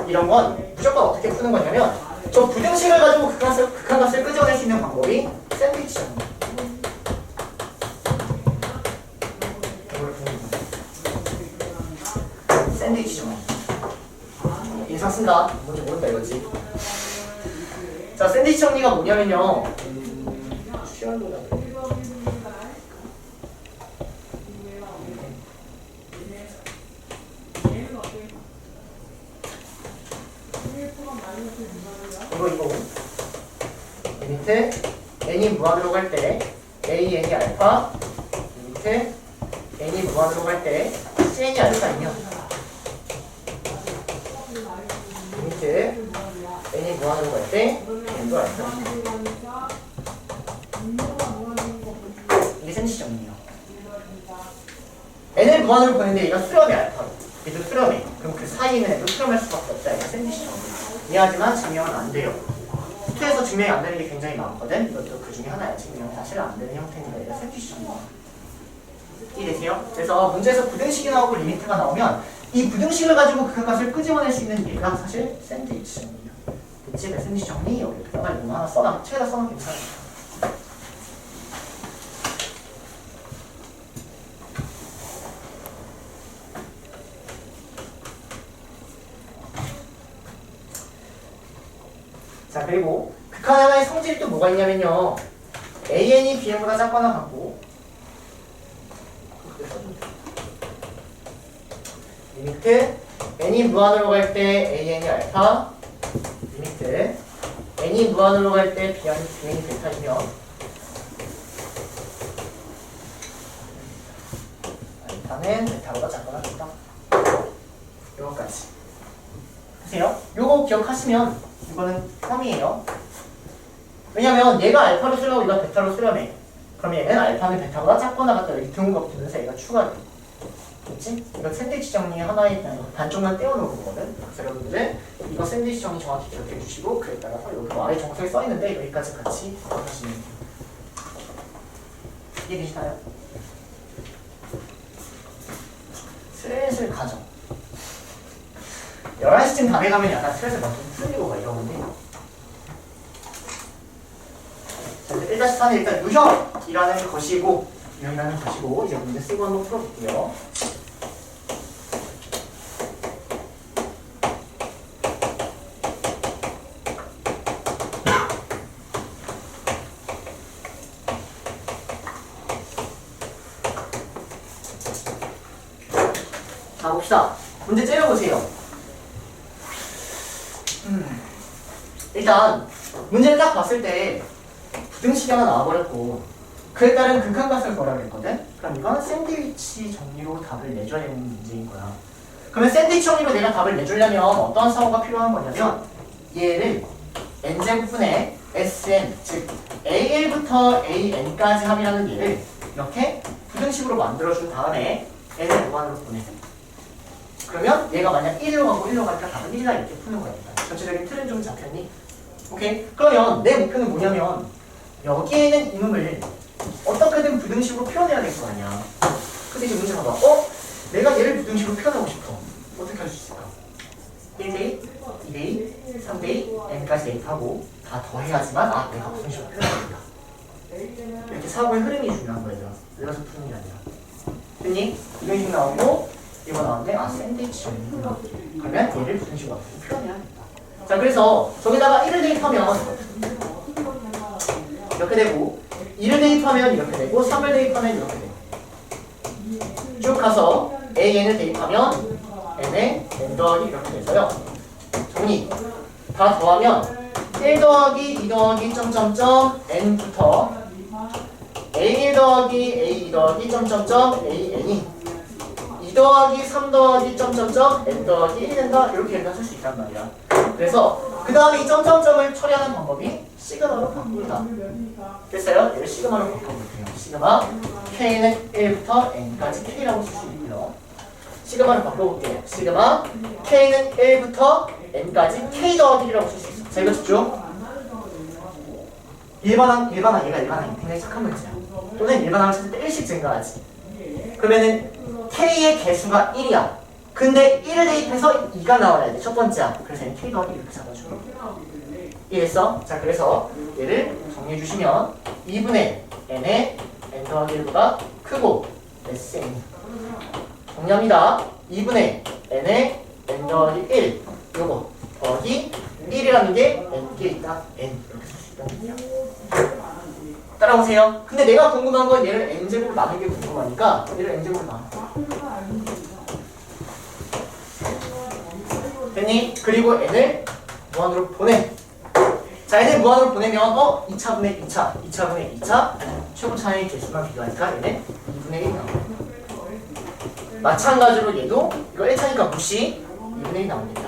이런 건 무조건 어떻게 푸는 거냐면 저 부등식을 가지고 극한값을 끄집어낼 수 있는 방법이 샌드위치입니다. 샌드위치죠. 인상 쓴다. 뭔지 모른다 이거지. 자, 샌드위치 정리가 뭐냐면요. 이거 밑에 n이 무한으로 갈 때 a, n이 알파, 밑에 n이 무한으로 갈 때 cn이 알파이며 밑에 n이 무한으로 갈 때 n도 알파. 이게 샌드위치 정리예요. n을 무한으로 보내는데 얘가 수렴이 알파로, 얘도 수렴이. 그럼 그 사이에 있는 애도 수렴할 수밖에 없다. 이게 샌드위치 정리. 이해하지만 증명은 안 돼요. 수트에서 증명이 안 되는 게 굉장히 많거든. 이것도 그 중에 하나야. 증명이 사실 안 되는 형태인데 이게 샌드위치 정리. 이해되세요? 그래서 문제에서 부등식이 나오고 리미트가 나오면 이 부등식을 가지고 극한값을 끄집어낼 수 있는 얘가 사실 샌드위치 정리야. 그치? 샌드위치 정리 여기다가 이거 하나 써놔. 책에다 써놓으면 괜찮아. 자, 그리고 극한 하나의 성질이 또 뭐가 있냐면요, AN이 BN보다 작거나 같고, 리미트 n이 무한으로 갈 때 AN이 알파, 리미트 n이 무한으로 갈 때 BN이 베타이며, 알파는 베타보다 작거나 같다. 요거까지 보세요. 요거 기억하시면 이거는 썸이에요. 왜냐면 얘가 알파로 쓰려고 얘가 베타로 쓰려면 그럼 얘는 알파는 베타보다 작거나 같다 이렇게 등호가 붙으면서 얘가 추가돼. 그렇지? 이거 샌드위치 정리 하나의 반쪽만 떼어놓은 거거든. 그래서 여러분들 이거 샌드위치 정리 정확히 기억해 주시고 그에 따라서 여기 아래 정석에 써 있는데 여기까지 같이 하시면 돼요. 이해되시나요? 슬슬 가죠. 11시쯤 다 돼가면 약간 슬슬 막 좀 풀리고 막 이러는데 자, 1-3은 일단 유형이라는 것이고 유형이라는 것이고 이제 문제 쓰고 한번 풀어볼게요. 자 봅시다. 문제 째려보세요. 일단 문제를 딱 봤을 때 부등식이 하나 나와버렸고 그에 따른 극한값을 구하라 그랬거든? 그럼 이건 샌드위치 정리로 답을 내줘야 되는 문제인 거야. 그러면 샌드위치 정리로 내가 답을 내주려면 어떤 사고가 필요한 거냐면 얘를 n제곱분의 sn 즉 a1부터 an까지 합이라는 얘를 이렇게 부등식으로 만들어준 다음에 n을 무한으로 보내. 그러면 얘가 만약 1로 가고 1로 가니까 답은 1이다 이렇게 푸는 거야. 전체적인 틀은 좀 잡혔니? 오케이? 그러면 내 목표는 뭐냐면 여기에 있는 이놈을 어떻게든 부등식으로 표현해야 될 거 아니야. 근데 이제 문제 봐봐. 내가 얘를 부등식으로 표현하고 싶어. 어떻게 할 수 있을까? 1대2, 2대2, 3대2, n까지 대입하고 다 더해야지만 내가 부등식으로 표현해야 된다. 이렇게 사고의 흐름이 중요한 거야. 외워서 푸는 게 아니라. 됐니? 이런 식으로 나오고 이거 나왔는데 샌드위치 정리구나. 그러면 얘를 부등식으로 표현해야겠다. 자 그래서 저기다가 1을 대입하면 이렇게 되고 2를 대입하면 이렇게 되고 3을 대입하면 이렇게 되고 쭉 가서 AN을 대입하면 N에 N 더하기 이렇게 돼서요. 정리 다 더하면 1 더하기 2 더하기 점점점 N부터 A1 더하기 A2 더하기 점점점 AN이 2 더하기 3 더하기 점점점 N 더하기 1이 된다. 이렇게 쓸 수 있단 말이야. 그래서 그 다음에 이 점점점을 처리하는 방법이 시그마로 바꾼다. 됐어요? 얘를 시그마로 바꿔볼게요. 시그마 K는 1부터 N까지 K라고 쓸 수 있고요. 시그마를 바꿔볼게요. 시그마 K는 1부터 N까지 K 더하기 1이라고 쓸 수 있어. 자 이거 집중. 일반항 얘가 일반항이 굉장히 착한 문제야. 또는 일반항을 찾을 때 1씩 증가하지. 그러면은 K의 개수가 1이야. 근데 1을 대입해서 2가 나와야 돼. 첫 번째야. 그래서 얘는 K 더하기 이렇게 잡아줘. 이해했어? 자 그래서 얘를 정리해 주시면 2분의 n의 n 더하기 1보다 크고 SN 정리합니다. 2분의 n의 n 더하기 1 요거 더하기 1이라는 게 n께 있다. n 이렇게 쓸 수 있다는 얘기야. 따라오세요. 근데 내가 궁금한 건 얘를 n제곱으로 나눈 게 궁금하니까 얘를 n제곱으로 나눠. 됐니? 그리고 n을 무한으로 보내. 자, 얘를 무한으로 보내면 2차분의 2차, 2차분의 2차 최고 차이의 개수만 비교하니까 얘는 2분의 1 나옵니다. 마찬가지로 얘도 이거 1차니까 무시 2분의 1 나옵니다.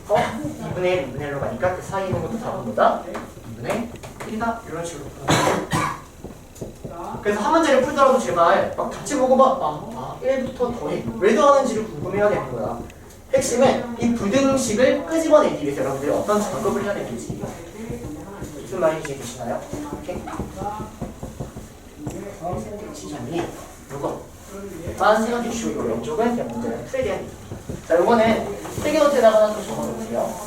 2분의 1, 2분의 1로 가니까 그 사이에 있는 것도 답은보다 2분의 1이다. 이런 식으로 푸는 거예요. 그래서 한 문제를 풀더라도 제발 막 같이 보고 막 1부터 더해 왜 더하는지를 궁금해야 되는 거야. 핵심은 이 부등식을 끄집어내기 위해서 여러분들이 어떤 작업을 해야 되는지 무슨 말인지 이해되시나요? 오케이? 샌드위치 정리 요거만 생각해 주시고 이거 왼쪽은 그냥 문제는 풀에 대한 얘기. 자 요거는 세계노트에다가 하나 또 적어놓으세요.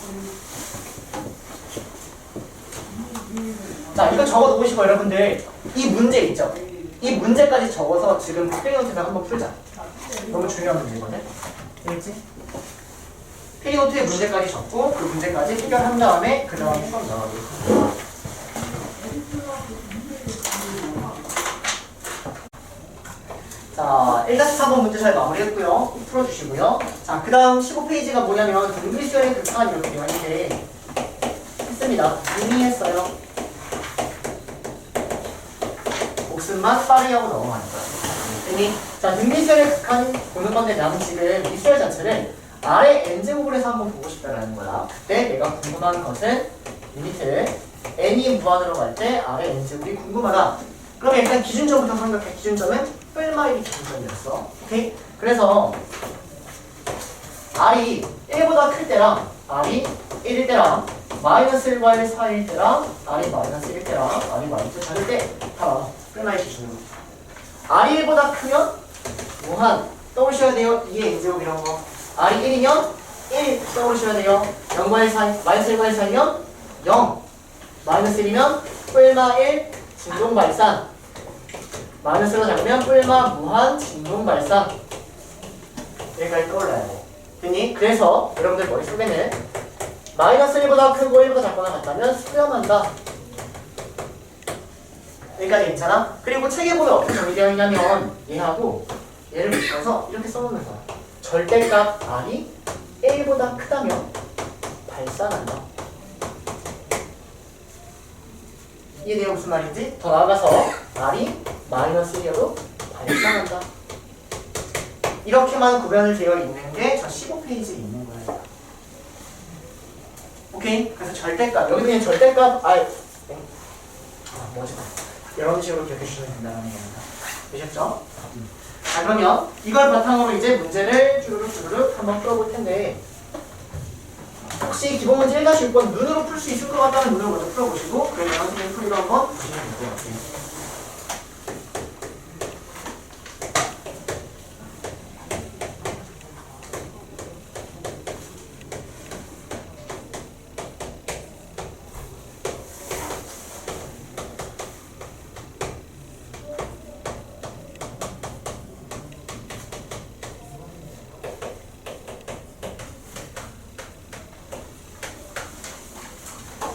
자 이거 적어놓으시고 여러분들 이 문제 있죠? 이 문제까지 적어서 지금 세계노트에다가 한번 풀자. 너무 중요한 문제거든? 알겠지? 페이노트의 문제까지 적고 그 문제까지 해결한 다음에 그 다음에 수업 나가겠습니다. 자, 1-4번 문제 잘 마무리했고요. 풀어주시고요. 자, 그 다음 15페이지가 뭐냐면 등비수열의 극한 이렇게 되어 있는데 했습니다. 이미 했어요. 목숨만 빠르게 하고 넘어가는 거야. 자, 등비수열의 극한 보는 건데 나는 지금 비수열 자체를 아래 n제곱을 해서 한번 보고 싶다라는 거야. 그때 내가 궁금한 것은 리미트 n이 무한으로 갈 때 R의 n제곱이 궁금하다. 그러면 일단 기준점부터 생각해. 기준점은 뿔마 1이 기준점이었어. 오케이? 그래서 R이 1보다 클 때랑 R이 1일 때랑 마이너스 1과 1 사이일 때랑 R이 마이너스 1 때랑 R이 마이너스 작을 때다 뿔마 1 기준으로. R이 1보다 크면 무한 떠오르셔야 돼요. 2의 n제곱 이런 거. R이 1이면 1 떠오르셔야 돼요. 0과 1 사이, 마이너스 1과 1 사이면 0. 마이너스 1이면 뿔마 1 진동 발산. 마이너스가 작으면 뿔마 무한 진동 발산. 여기까지 떠올라야 돼. 됐니? 그래서 여러분들 머릿속에는 마이너스 1보다 크고 1보다 작거나 같다면 수렴한다. 여기까지 괜찮아? 그리고 책에 보면 어떻게 정의되어 있냐면 얘하고 얘를 묶어서 이렇게 써놓는 거야. 절대값 R이 1보다 크다면 발산한다. 이해돼요? 무슨 말인지? 더 나아가서 R이 마이너스 1이어도 발산한다. 이렇게만 구별을 되어 있는 게 저 15페이지에 있는 거예요. 오케이? 그래서 절대값 여기 그냥 절대값 뭐지? 이런 식으로 기억해 주시면 된다는 얘기입니다. 되셨죠? 자, 그러면 이걸 바탕으로 이제 문제를 주르륵 한번 풀어볼 텐데, 혹시 기본 문제 1-6번 눈으로 풀 수 있을 것 같다면 눈으로 먼저 풀어보시고, 그러면 선생님 풀이도 한번 보시면 될 것 같아요.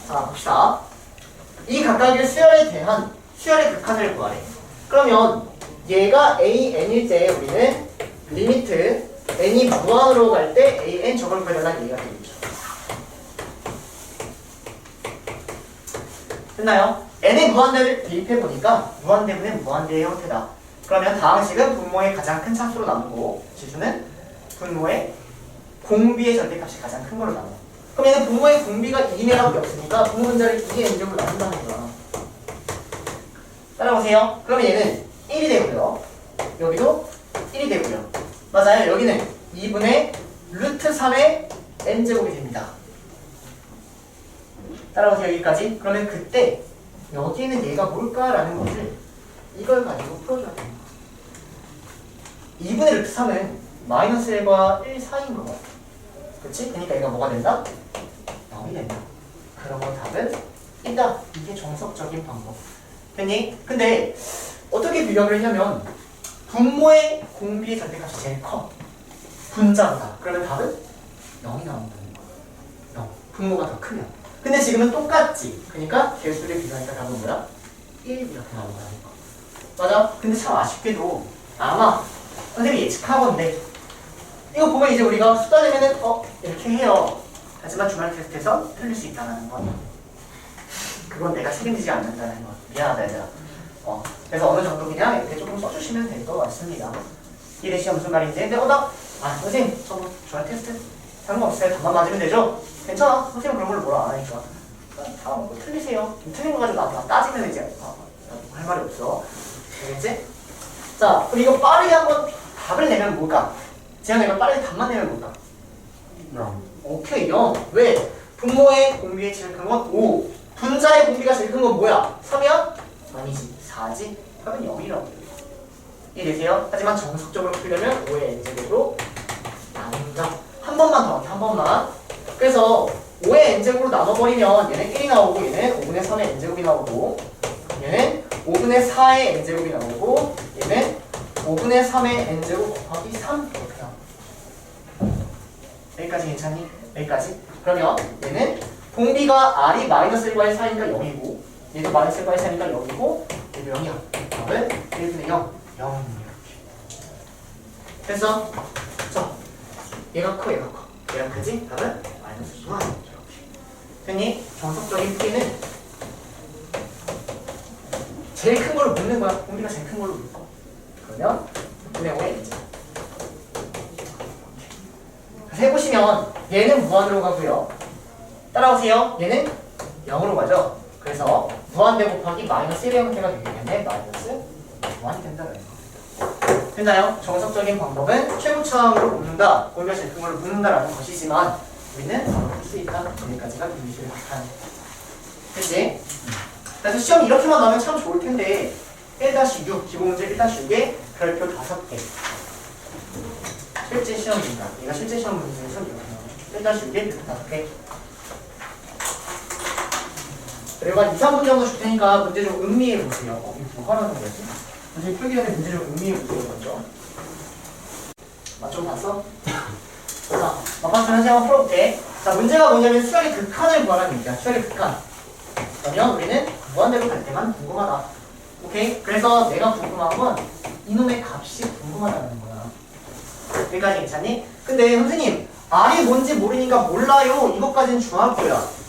자, 봅시다. 이 각각의 수열에 대한 수열의 극한을 구하래. 그러면 얘가 a, n일 때 우리는 리미트 n이 무한으로 갈 때 a, n 저걸 구해달라는 얘기가 되겠죠. 됐나요? n의 무한대를 대입해보니까 무한대분의 무한대의 형태다. 그러면 다음 식은 분모의 가장 큰 차수로 나누고 지수는 분모의 공비의 절대값이 가장 큰 걸로 나눠. 그럼 얘는 분모의 공비가 2내라고 없으니까 분모 분자를 2의 n제곱으로 나눈다는 거야. 따라오세요. 그러면 얘는 1이 되고요. 여기도 1이 되고요. 맞아요. 여기는 2분의 루트 3의 n제곱이 됩니다. 따라오세요. 여기까지. 그러면 그때 여기는 얘가 뭘까라는 것을 이걸 가지고 풀어줘야 됩니다. 2분의 루트 3은 마이너스 1과 1 사이인 거. 그렇지? 그러니까 얘가 뭐가 된다? 0이 된다. 그러면 답은 있다. 이게 정석적인 방법. 됐니? 근데 어떻게 비교를 했냐면 분모의 공비의 절대값이 제일 커. 분자보다. 그러면 답은 0이 나온다는 거야. 0. 분모가 더 크면. 근데 지금은 똑같지. 그러니까 개수를 비교하니까 답은 뭐야? 1 이렇게 나온다는 거. 맞아? 근데 참 아쉽게도 아마 선생님이 예측하건데 이거 보면 이제 우리가 수다 내면은 이렇게 해요. 하지만 주말 테스트에서 틀릴 수 있다는 건 그건 내가 책임지지 않는다는 거. 미안하다 얘들아. 그래서 어느 정도 그냥 이렇게 조금 써주시면 될 것 같습니다. 이해되시죠? 무슨 말인지. 근데 선생님 저 주말 테스트 상관없어요. 답만 맞으면 되죠? 괜찮아. 선생님 그런 걸 뭐라 안 하니까. 다 뭐 틀리세요. 틀린 거 가지고 나 따지면 이제 할 말이 없어. 알겠지? 자, 그럼 이거 빠르게 한번 답을 내면 뭘까? 제가 내가 빠르게 답만 내면 뭘까? 0. 오케이, 0. 왜? 분모의 공비의 제일 큰 건 5. 분자의 공비가 제일 큰 건 뭐야? 3이야? 아니지. 4지? 답은 0이라고. 이해되세요? 하지만 정석적으로 풀려면 5의 n제곱으로 나눈다. 한 번만 더, 한 번만. 그래서 5의 n제곱으로 나눠버리면 얘는 1이 나오고 얘는 5분의 3의 n제곱이 나오고 얘는 5분의 4의 n제곱이 나오고 얘는 5분의 3의 n제곱 곱하기 3 이렇게 나와. 여기까지 괜찮니? 여기까지? 그러면 얘는 공비가 R이 마이너스 1과 1 사이니까 0이고 얘도 마이너스 1과 1 사이니까 0이고 얘도 0이야. 답은 1분의 0, 0 이렇게. 됐어? 자, 얘가 커, 얘가 커. 얘가 크지? 답은 마이너스 2 이렇게. 됐니? 정석적인 풀이는 제일 큰 걸로 묶는 거야. 공비가 제일 큰 걸로 묶어. 그러면 6분의 5의 n제. 그래서 해보시면 얘는 무한으로 가고요. 따라오세요. 얘는 0으로 가죠. 그래서 무한대 곱하기 마이너스 1의 형태가 되기 때문에 마이너스 무한이 된다는 거. 됐나요? 정석적인 방법은 최고차항으로 곱는다, 공별식 근거를 묻는다라는 것이지만 우리는 바로 할 수 있다. 여기까지가 유리수를 나타내는. 됐지? 그래서 시험 이렇게만 나오면 참 좋을 텐데 1-6 기본 문제 1-6에 별표 5개. 실제 시험입니다. 얘가 실제 시험 문제에서 이렇게 나와요. 1-6에 별표 5개. 그리고 한 2, 3분 정도 줄 테니까 문제 좀 음미해 보세요. 이거 뭐 하라는 거지? 문제 풀기 전에 문제 좀 음미해 보세요. 먼저. 맛 좀 봤어? 자, 막판처럼 현재 한번 풀어볼게. 자, 문제가 뭐냐면 수열의 극한을 구하라는 얘기야. 수열의 극한. 그러면 우리는 무한대로 갈 때만 궁금하다. 오케이? 그래서 내가 궁금한 건 이놈의 값이 궁금하다는 거야. 여기까지 괜찮니? 근데 선생님, R이 뭔지 모르니까 몰라요. 이것까지는 중학교야.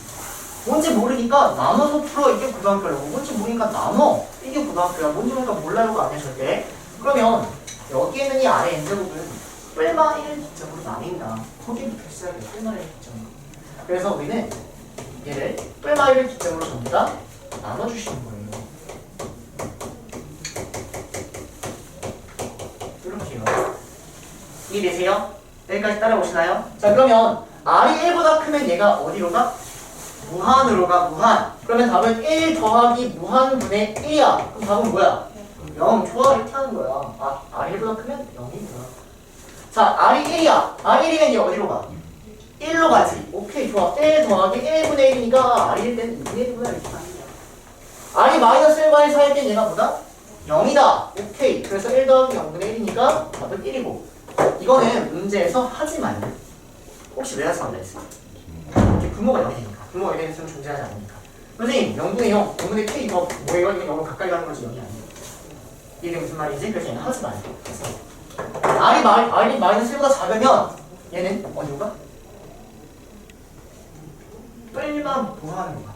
뭔지 모르니까 나눠서 풀어. 이게 고등학교라고. 뭔지 모르니까 나눠. 이게 고등학교야. 뭔지 모르니까 몰라요가 아니야 절대. 그러면 여기에 있는 이 아래 n제곱은 뿔마 1 기점으로 나뉜다. 거기부터 시작해. 뿔마 1 기점으로. 그래서 우리는 얘를 뿔마 1 기점으로 전부 다 나눠주시는 거예요. 이렇게요. 이해되세요? 여기까지 따라오시나요? 자, 그러면 R이 1보다 크면 얘가 어디로 가? 무한으로 가. 무한. 그러면 답은 1 더하기 무한분의 1이야. 그럼 답은 뭐야? 0. 좋아. 이렇게 하는 거야. R이 1보다 크면 0이구나. 자, R이 1이야. R1이면 얘 어디로 가? 1로 가지. 오케이, 좋아. 1 더하기 1분의 1이니까 R이 1 때는 2분의 1구나. 이렇게 R이 마이너스 1과 1 사이일 땐 얘가 뭐다? 0이다. 오케이. 그래서 1 더하기 0분의 1이니까 답은 1이고. 이거는 문제에서 하지 말고. 혹시 왜 하지 말라 했어? 이렇게 분모가 0이니까. 분모가 0이 있으면 존재하지 않으니까. 선생님, 0분의 0, 0분의 k 이거 뭐예요? 이거 0을 가까이 가는 거지 0이 아니에요. 이게 무슨 말이지? 그래서 얘는 하지 말고. R이 마이너스 1보다 작으면 얘는 어디로 가? 뿔만 무한으로 가.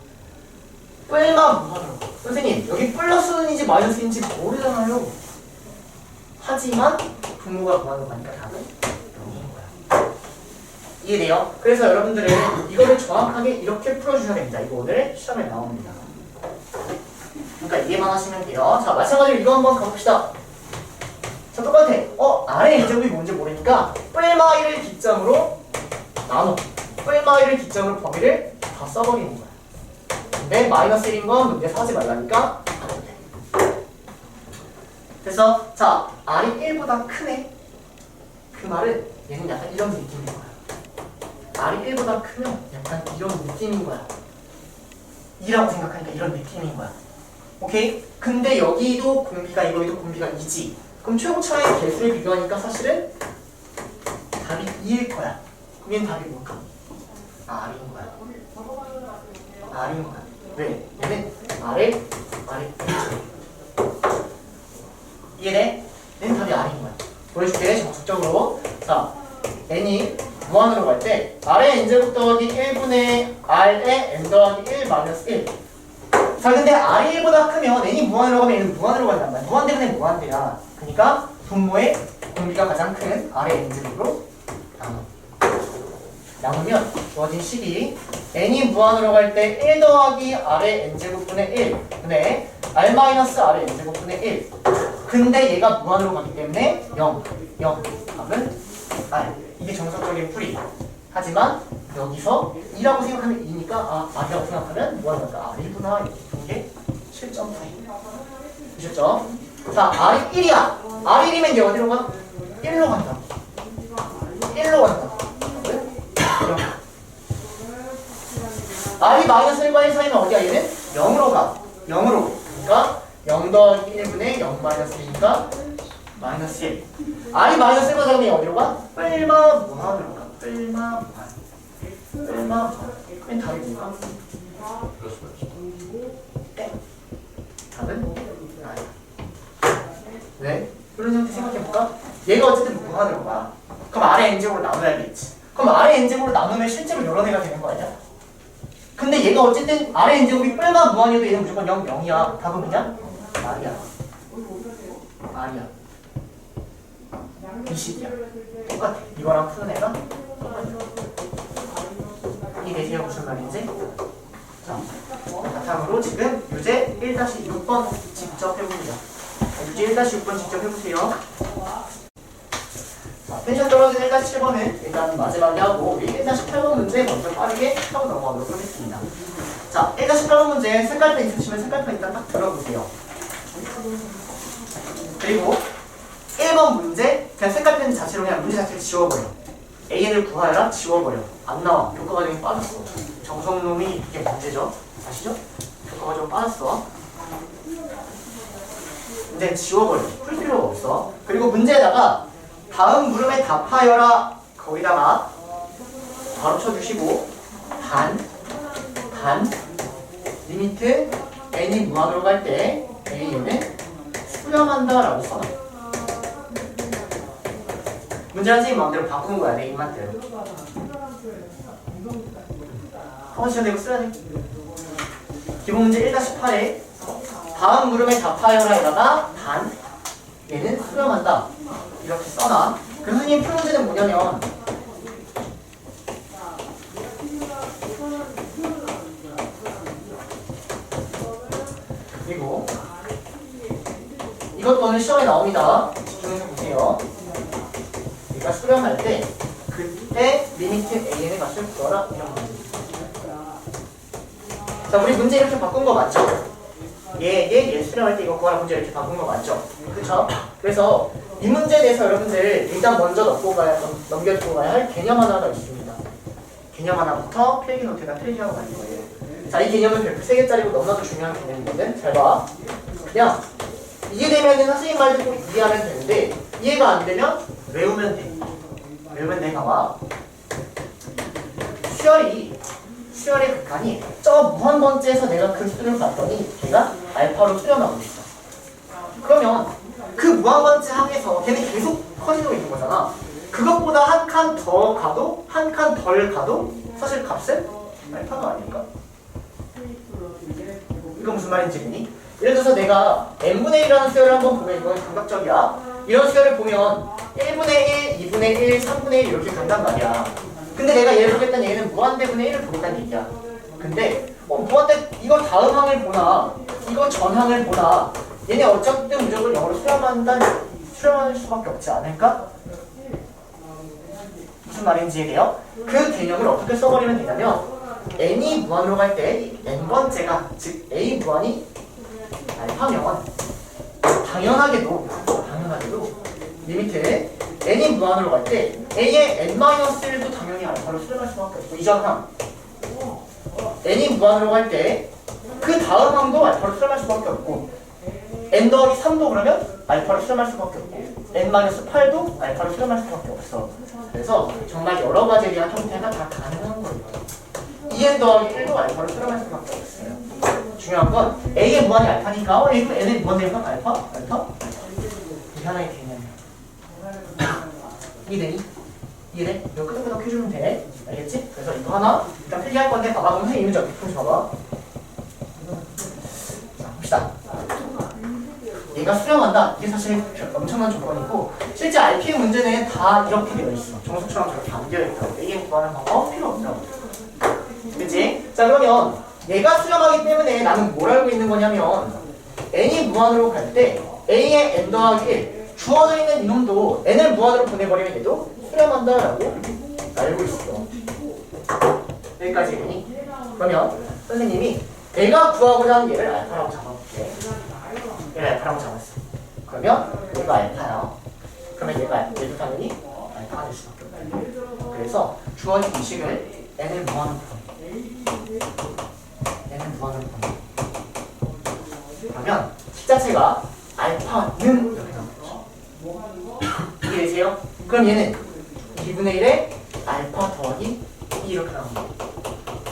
뿔만 무한으로 가. 선생님, 여기 플러스인지 마이너스인지 모르잖아요. 하지만 분모가 무한으로 가니까 답은 0인 거야. 이해돼요? 그래서 여러분들은 이거를 정확하게 이렇게 풀어주셔야 됩니다. 이거 오늘 시험에 나옵니다. 그러니까 이해만 하시면 돼요. 자, 마찬가지로 이거 한번 가봅시다. 자, 똑같아. 아래 n제곱이 뭔지 모르니까 뿔마 1을 기점으로 나눠. 뿔마 1을 기점으로 범위를 다 써버리는 거야. 근데 마이너스 1인 건 문제에서 하지 말라니까 안 돼. 그래서 자, R이 1보다 크네. 그 말은 얘는 약간 이런 느낌인 거야. R이 1보다 크면 약간 이런 느낌인 거야. 2라고 생각하니까 이런 느낌인 거야. 오케이? 근데 여기도 공비가 이거에도 공비가 2지. 그럼 최고차의 개수를 비교하니까 사실은 답이 2일 거야. 그럼 얘는 답이 뭘까? R인 거야. R인 거야. 왜? 얘는 아래 이해돼? 얘는 답이 R인 거야. 보여줄게. 정석적으로. 자, n이 무한으로 갈 때 R의 n제곱 더하기 1분의 R의 n 더하기 1 마이너스 1. 자, 근데 R이 1보다 크면 n이 무한으로 가면 얘는 무한으로 간단 말이야. 무한대분의 무한대야. 그러니까 분모의 공비가 가장 큰 R의 n제곱으로 나누면 주어진 식이 n이 무한으로 갈 때 1 더하기 R의 n제곱분의 1 분의 R 마이너스 R의 n제곱분의 1. 근데 얘가 무한으로 가기 때문에 0 답은 R. 이게 정석적인 풀이. 하지만 여기서 2라고 생각하면 2니까 R이라고 생각하면 무한으로 가니까 R이구나. 이게 실점 풀이. 보셨죠? 자, R이 1이야. R이 1이면 얘 어디로 가? 1로 간다. 1로 간다. R이 마이너스 1과 1 사이면 어디야? 얘는 0으로 가. 0으로. 그러니까 0 더하기 1분의 0 마이너스 1이니까 마이너스 1. R이 마이너스 1과 작으면 어디로 가? 뿔마 무한으로 가. 뿔마 무한. 그럼 답이 뭐야? 땡. 답은 아니야. 왜? 이런 형태 생각해볼까? 얘가 어쨌든 무한으로 가. 그럼 R의 n제곱으로 나눠야겠지. 그럼 R의 n제곱으로 나누면 실제로 여러 개가 되는 거 아니야? 근데 얘가 어쨌든 R의 n제곱이 뿔마 무한이어도 얘는 무조건 0이야. 답은 뭐냐? R이야. 이 식이야. 똑같아. 이거랑 푸는 애가 똑같아. 이해되세요? 무슨 말인지? 자, 바탕으로 지금 유제 1-6번 직접 해봅니다. 유제 1-6번 직접 해보세요. 자, 텐션 떨어진 1-7번은 일단 마지막에 하고 우리 1-8번 문제 먼저 빠르게 하고 넘어가도록 하겠습니다. 자, 1-8번 문제 색깔펜 있으시면 색깔펜 일단 딱 들어보세요. 그리고 1번 문제 그냥 색깔펜 자체로 그냥 문제 자체를 지워버려. AN을 구하여라 지워버려. 안 나와. 교과 과정이 빠졌어. 정성놈이 이게 문제죠. 아시죠? 교과 과정 빠졌어. 이제 지워버려. 풀 필요가 없어. 그리고 문제에다가 다음 물음에 답하여라 거기다가 바로 쳐주시고 단 리미트 n이 무한으로 갈 때 a는 수렴한다 라고 써놔. 문제 선생님 마음대로 바꾸는 거야. 내 입맛대로. 한번 시간 내고 써야 돼. 기본 문제 1-8에 다음 물음에 답하여라에다가 단 얘는 수렴한다 이렇게 써놔. 그 선생님 풀 문제는 뭐냐면 그리고 이것도 오늘 시험에 나옵니다. 집중해서 보세요. 우리가 수렴할 때 그때 리미트 AN의 값을 구하라 이런 문제. 자, 우리 문제 이렇게 바꾼 거 맞죠? 얘 수렴할 때 이거 구하라 문제 이렇게 바꾼 거 맞죠? 그쵸? 그래서 이 문제에 대해서 여러분들 일단 먼저 넘겨두고 가야 할 개념 하나가 있습니다. 개념 하나부터 필기 노트에다 필기하고 가는 거예요. 자, 이 개념은 별표 3개짜리고 너무나도 중요한 개념이거든. 잘 봐. 그냥 이해되면 선생님 말 듣고 이해하면 되는데 이해가 안 되면 외우면 돼. 외우면 내가 와. 수열의 극한이 저 무한번째에서 내가 그 수를 봤더니 걔가 알파로 수렴하고 있어. 그러면 그 무한번째 항에서 걔는 계속 커지고 있는 거잖아. 그것보다 한 칸 더 가도 한 칸 덜 가도 사실 값은 알파가 아닐까? 이거 무슨 말인지 알니? 예를 들어서 내가 n분의 1이라는 수열을 한번 보면 이건 감각적이야. 이런 수열을 보면 1분의 1, 2분의 1, 3분의 1 이렇게 간단 말이야. 근데 내가 얘를 보겠다는 얘는 무한대분의 1을 보겠다는 얘기야. 근데 무한대 이거 다음 항을 보나 이거 전 항을 보나 얘네 어쨌든 무조건 영어로 수렴할 수밖에 없지 않을까? 무슨 말인지 이해돼요? 그 개념을 어떻게 써버리면 되냐면 n이 무한으로 갈 때 n번째가 즉 a 무한이 알파면 당연하게도 리미트 n이 무한으로 갈 때 a의 n-1도 당연히 알파로 수렴할 수밖에 없고 이전 항 n이 무한으로 갈 때 그 다음 항도 알파로 수렴할 수밖에 없고 n 더하기 3도 그러면 알파로 수렴할 수밖에 없고 n-8도 알파로 수렴할 수밖에 없어. 그래서 정말 여러 가지에 대한 형태가 다 가능한 거예요. 2n 더하기 1도 알파로 수렴할 수밖에 없어요. 중요한 건 a의 무한이 알파니까 n의 무한대가 알파? 이게 하나의 개념이야. 이해되니? 이해돼? 이거 끄덕끄덕 해주면 돼. 알겠지? 그래서 이거 하나 일단 필기할 건데 봐봐. 그럼 선생님 이미지 어떻게 봐봐. 자, 봅시다. 얘가 수렴한다. 이게 사실 엄청난 조건이고 실제 RPM 문제는 다 이렇게 되어 있어. 정석처럼 저렇게 안 되어 있다고. AN 구하는 방법 필요 없다고. 그치? 자, 그러면 얘가 수렴하기 때문에 나는 뭘 알고 있는 거냐면 n이 무한으로 갈 때 a의 n 더하기 1 주어져 있는 이놈도 n을 무한으로 보내버리면 얘도 수렴한다라고 알고 있어. 여기까지 되니? 그러면 선생님이 내가 구하고자 하는 얘를 알파라고 잡아볼게. 얘를 알파라고 잡았어. 그러면 얘가 알파야. 그러면 얘도 당연히 알파가 될 수밖에 없다. 그래서 주어진 공식을 n을 무한으로 보내. 그러면 식 자체가 알파는 이렇게 나오죠. 이해되세요? 그럼 얘는 2분의 1에 알파 더하기 2 이렇게 나옵니다.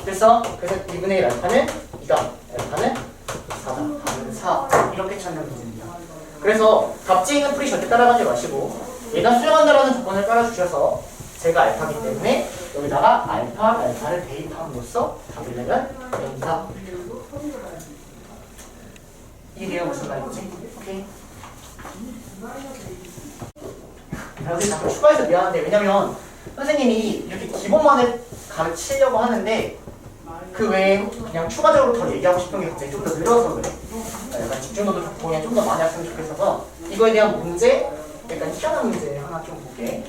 그래서 2분의 1 알파는 2다. 알파는 4다. 답은 4. 이렇게 찾는 문제입니다. 그래서 값지 있는 풀이 절대 따라가지 마시고 얘가 수렴한다라는 조건을 깔아주셔서 제가 알파기 때문에 여기다가 알파를 대입함으로써 답을 내면 됩니다. 이게 무슨 말이지? 오케이. 선생님 자꾸 추가해서 미안한데 왜냐면 선생님이 이렇게 기본만을 가르치려고 하는데 그 외에 그냥 추가적으로 더 얘기하고 싶은 게 갑자기 좀 더 늘어서 그래. 약간 집중도도 좋고 그냥 좀 더 많이 했으면 좋겠어서 이거에 대한 문제, 약간 희한한 문제 하나 좀 볼게.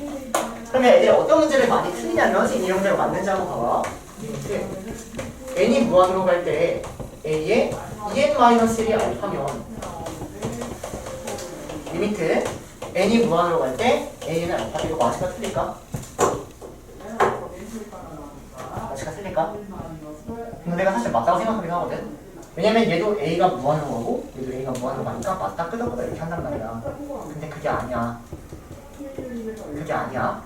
그러면 애들이 어떤 문제를 많이 틀리냐면 이 문제가 맞는지 한번 봐봐. n이 무한으로 갈 때 a에 2n-1이 알파면 리미트 n이 무한으로 갈 때 a는 알파. 이거 맞을까 틀릴까? 맞을까 틀릴까? 근데 내가 사실 맞다고 생각하긴 하거든. 왜냐면 얘도 a가 무한으로 가고 얘도 a가 무한으로 가니까 맞다 끄덕끄덕 이렇게 한단 말이야. 근데 그게 아니야. 그게 아니야.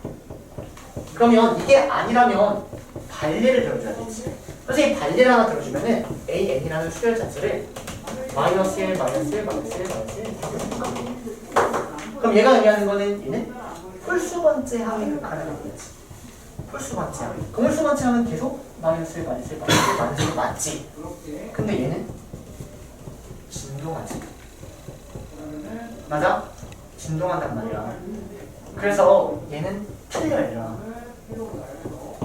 그러면 이게 아니라면 반례를 들어줘야겠지. 선생님 반례를 하나 들어주면은 AN이라는 수열 자체를 마이너스 1, 마이너스 1, 마이너스 1, 마이너스 1 이렇게 생각해. 그럼 얘가 의미하는 거는 얘는 홀수번째 항의 극한을 의미하지. 홀수번째 항. 그 홀수번째 항은 계속 마이너스 1, 마이너스 1, 마이너스 1, 마이너스 1 맞지. 근데 얘는 진동하지. 맞아? 진동한단 말이야. 그래서 얘는 틀려 얘들아.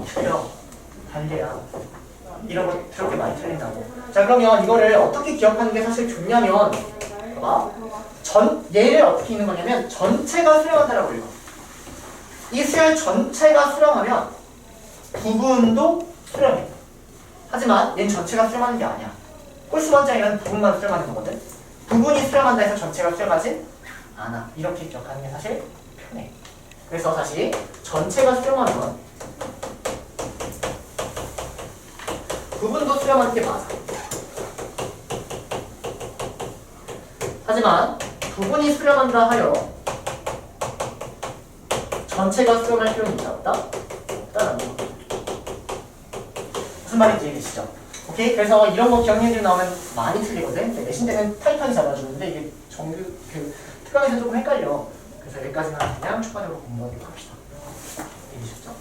틀려. 반대야. 이런 거 그렇게 많이 틀린다고. 자 그러면 이거를 어떻게 기억하는 게 사실 좋냐면 봐봐. 얘를 어떻게 읽는 거냐면 전체가 수렴한다라고 읽어. 이 수열 전체가 수렴하면 부분도 수렴해. 하지만 얘는 전체가 수렴하는 게 아니야. 홀수번째이라는 부분만 수렴하는 거거든. 부분이 수렴한다 해서 전체가 수렴하진 않아. 이렇게 기억하는 게 사실 편해. 그래서 다시 전체가 수렴하면 부분도 수렴하는 게 맞아. 하지만 부분이 수렴한다 하여 전체가 수렴할 필요는 있다 없다? 없다라는 거. 무슨 말인지 이해되시죠? 오케이? 그래서 이런 거 기억력이 나오면 많이 틀리거든. 내신 때는 타이트하게 잡아주는데 이게 정규 특강에서 조금 헷갈려. 그래서 여기까지는 그냥 추가적으로 공부하도록 합시다. 이해되셨죠?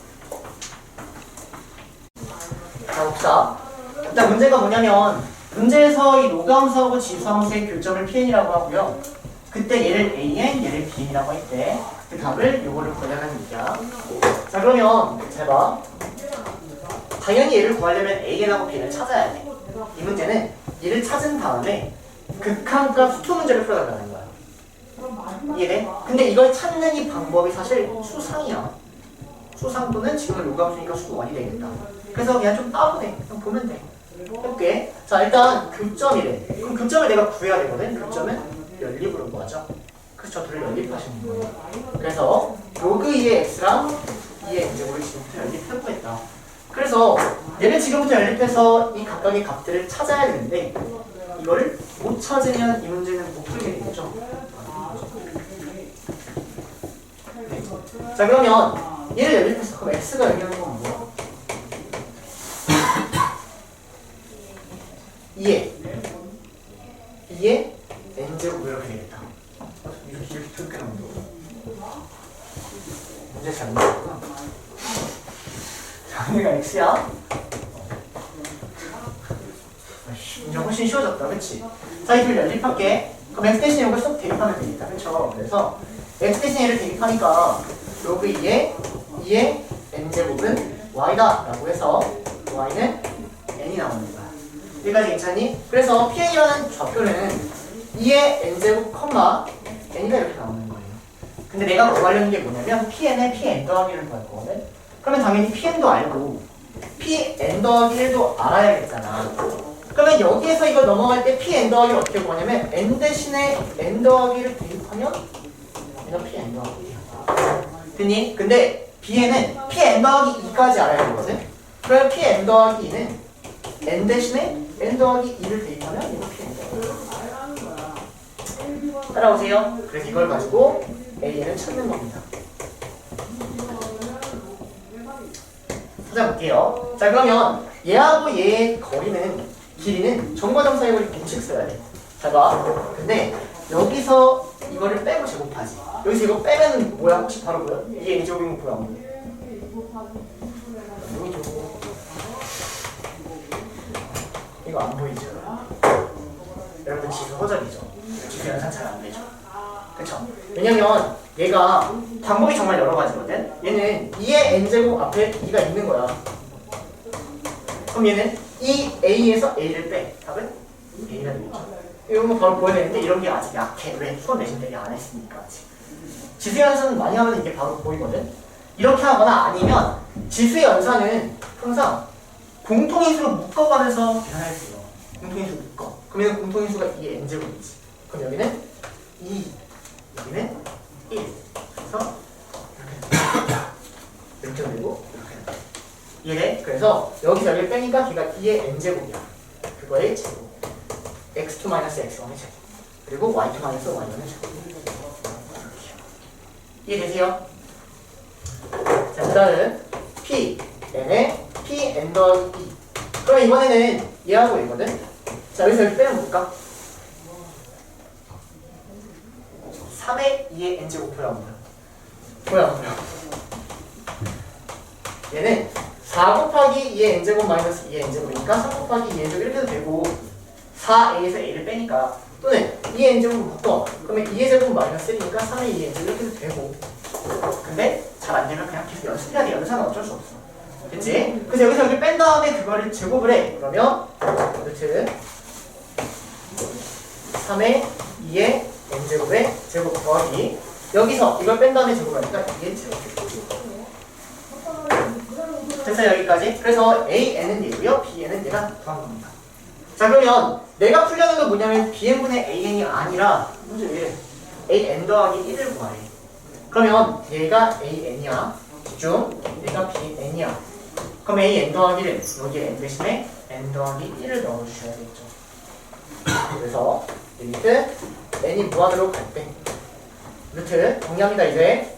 자 봅시다. 일단 문제가 뭐냐면 문제에서 이 로그함수하고 지수함수의 교점을 PN이라고 하고요. 그때 얘를 AN, 얘를 BN이라고 할 때 그 답을 요거를 구하려는 얘기야. 자 그러면 잘 봐. 당연히 얘를 구하려면 AN하고 BN을 찾아야 돼. 이 문제는 얘를 찾은 다음에 극한값 수투 문제를 풀어달라는 거야. 이해돼? 근데 이걸 찾는 이 방법이 사실 수상이야. 수상 또는 지금 로그함수니까 수원이 되겠다. 그래서 그냥 좀 따보네. 그냥 보면 돼. 해볼게. 자 일단 교점이래. 그럼 교점을 내가 구해야 되거든. 교점은 연립으로 구하죠. 그래서 둘을 연립하시는 거예요. 그래서 로그 2의 x랑 2의 n제곱을 지금부터 연립해보겠다. 그래서 얘를 지금부터 연립해서 이 각각의 값들을 찾아야 되는데 이거를 못 찾으면 이 문제는 못 풀게 되겠죠. 네. 자 그러면 얘를 연립해서 그럼 x가 의미하는 건 뭐야? 2에 n제곱 이렇게 되겠다. 이렇게 그렇게 나오는 거. 문제 잘 나왔구나. 자, 얘가 x야. 이제 훨씬 쉬워졌다, 그렇지? 자, 이 둘 연립할게. 그럼 x 대신 이걸 쏙 대입하면 되겠다, 그렇죠? 그래서 x 대신 얘를 대입하니까 로그 2의 n제곱은 y다라고 해서 y는 n이 나오는 거야. 여기까지 괜찮니? 그래서 PN이라는 좌표는 2의 n제곱, n이가 이렇게 나오는 거예요. 근데 내가 구하려는 게 뭐냐면 PN의 PN 더하기를 구할 거거든? 그러면 당연히 PN도 알고 PN 더하기 1도 알아야겠잖아. 그러면 여기에서 이걸 넘어갈 때 PN 더하기를 어떻게 구하냐면 n 대신에 n 더하기를 대입하면 얘가 PN 더하기야. 됐니? 근데 BN은 PN 더하기 2까지 알아야 되거든? 그러면 PN 더하기 2는 n 대신에 n 더하기 2를 대입하면 얘가 PN 더하기 따라오세요. 그래서 이걸 가지고 A를 찾는 겁니다. 찾아볼게요. 자 그러면 얘하고 얘의 길이는 점과 점 사이의 거리 공식 써야 돼. 자 봐. 근데 여기서 이거를 빼고 제곱하지. 여기서 이거 빼면 뭐야? 혹시 바로 뭐야? 이게 A제곱이면 뭐야? 이거 안 보이죠? 여러분 지수 허접이죠? 지수 연산 잘 안 되죠? 그쵸? 왜냐면 얘가 방법이 정말 여러 가지거든? 얘는 2의 n제곱 앞에 2가 있는 거야. 그럼 얘는 이 A에서 A를 빼. 답은 A가 되겠죠. 이런 거 바로 보여야 되는데 이런 게 아직 약해. 왜? 수업 내신 때문에 안 했으니까 아직. 지수의 연산은 많이 하면 이게 바로 보이거든. 이렇게 하거나 아니면 지수의 연산은 항상 공통인수로 묶어가면서 계산할 수 있어요. 공통인수 묶어. 그러면 공통인수가 2의 n제곱이지. 그럼 여기는 2, 여기는 1. 그래서 이렇게 되고 이렇게 된다. 이해돼? 그래서 여기서 여기 빼니까 걔가 2의 n제곱이야. 그거의 제곱. x2-x1의 제곱. 그리고 y2-y1의 제곱. 이해되세요? 자, 그 다음 p, n에 p, n 더하기 2. 그럼 이번에는 얘하고 얘거든? 자, 여기서 이렇게 빼면 볼까? 3의 2의 n제곱 보여 안 보여? 보여 안 보여? 얘는 4 곱하기 2의 n제곱 마이너스 2의 n제곱이니까 3 곱하기 2의 n제곱 이렇게 해도 되고 4a에서 a를 빼니까 또는 2의 n제곱 묶어. 그러면 2의 제곱 마이너스 1이니까 3의 2의 n제곱 이렇게 해도 되고 근데 잘 안 되면 그냥 계속 연습해야 돼. 연산은 어쩔 수 없어. 됐지? 그래서 여기서 여기 뺀 다음에 그거를 제곱을 해. 그러면 루트 3의 2의 n제곱의 제곱 더하기 여기서 이걸 뺀 다음에 제곱을 하니까 2의 제곱. 됐어 여기까지? 그래서 AN은 얘고요. BN은 얘가 더한 겁니다. 자 그러면 내가 풀려는 건 뭐냐면 BN분의 AN이 아니라 문제 왜 AN 더하기 1을 구하래. 그러면 얘가 AN이야. 집중. 얘가 BN이야. 그럼 AN 더하기 1은 여기에 N 대신에 N 더하기 1을 넣어주셔야겠죠. 그래서 리미트 N이 무한으로 갈 때 루트 정리합니다 이제.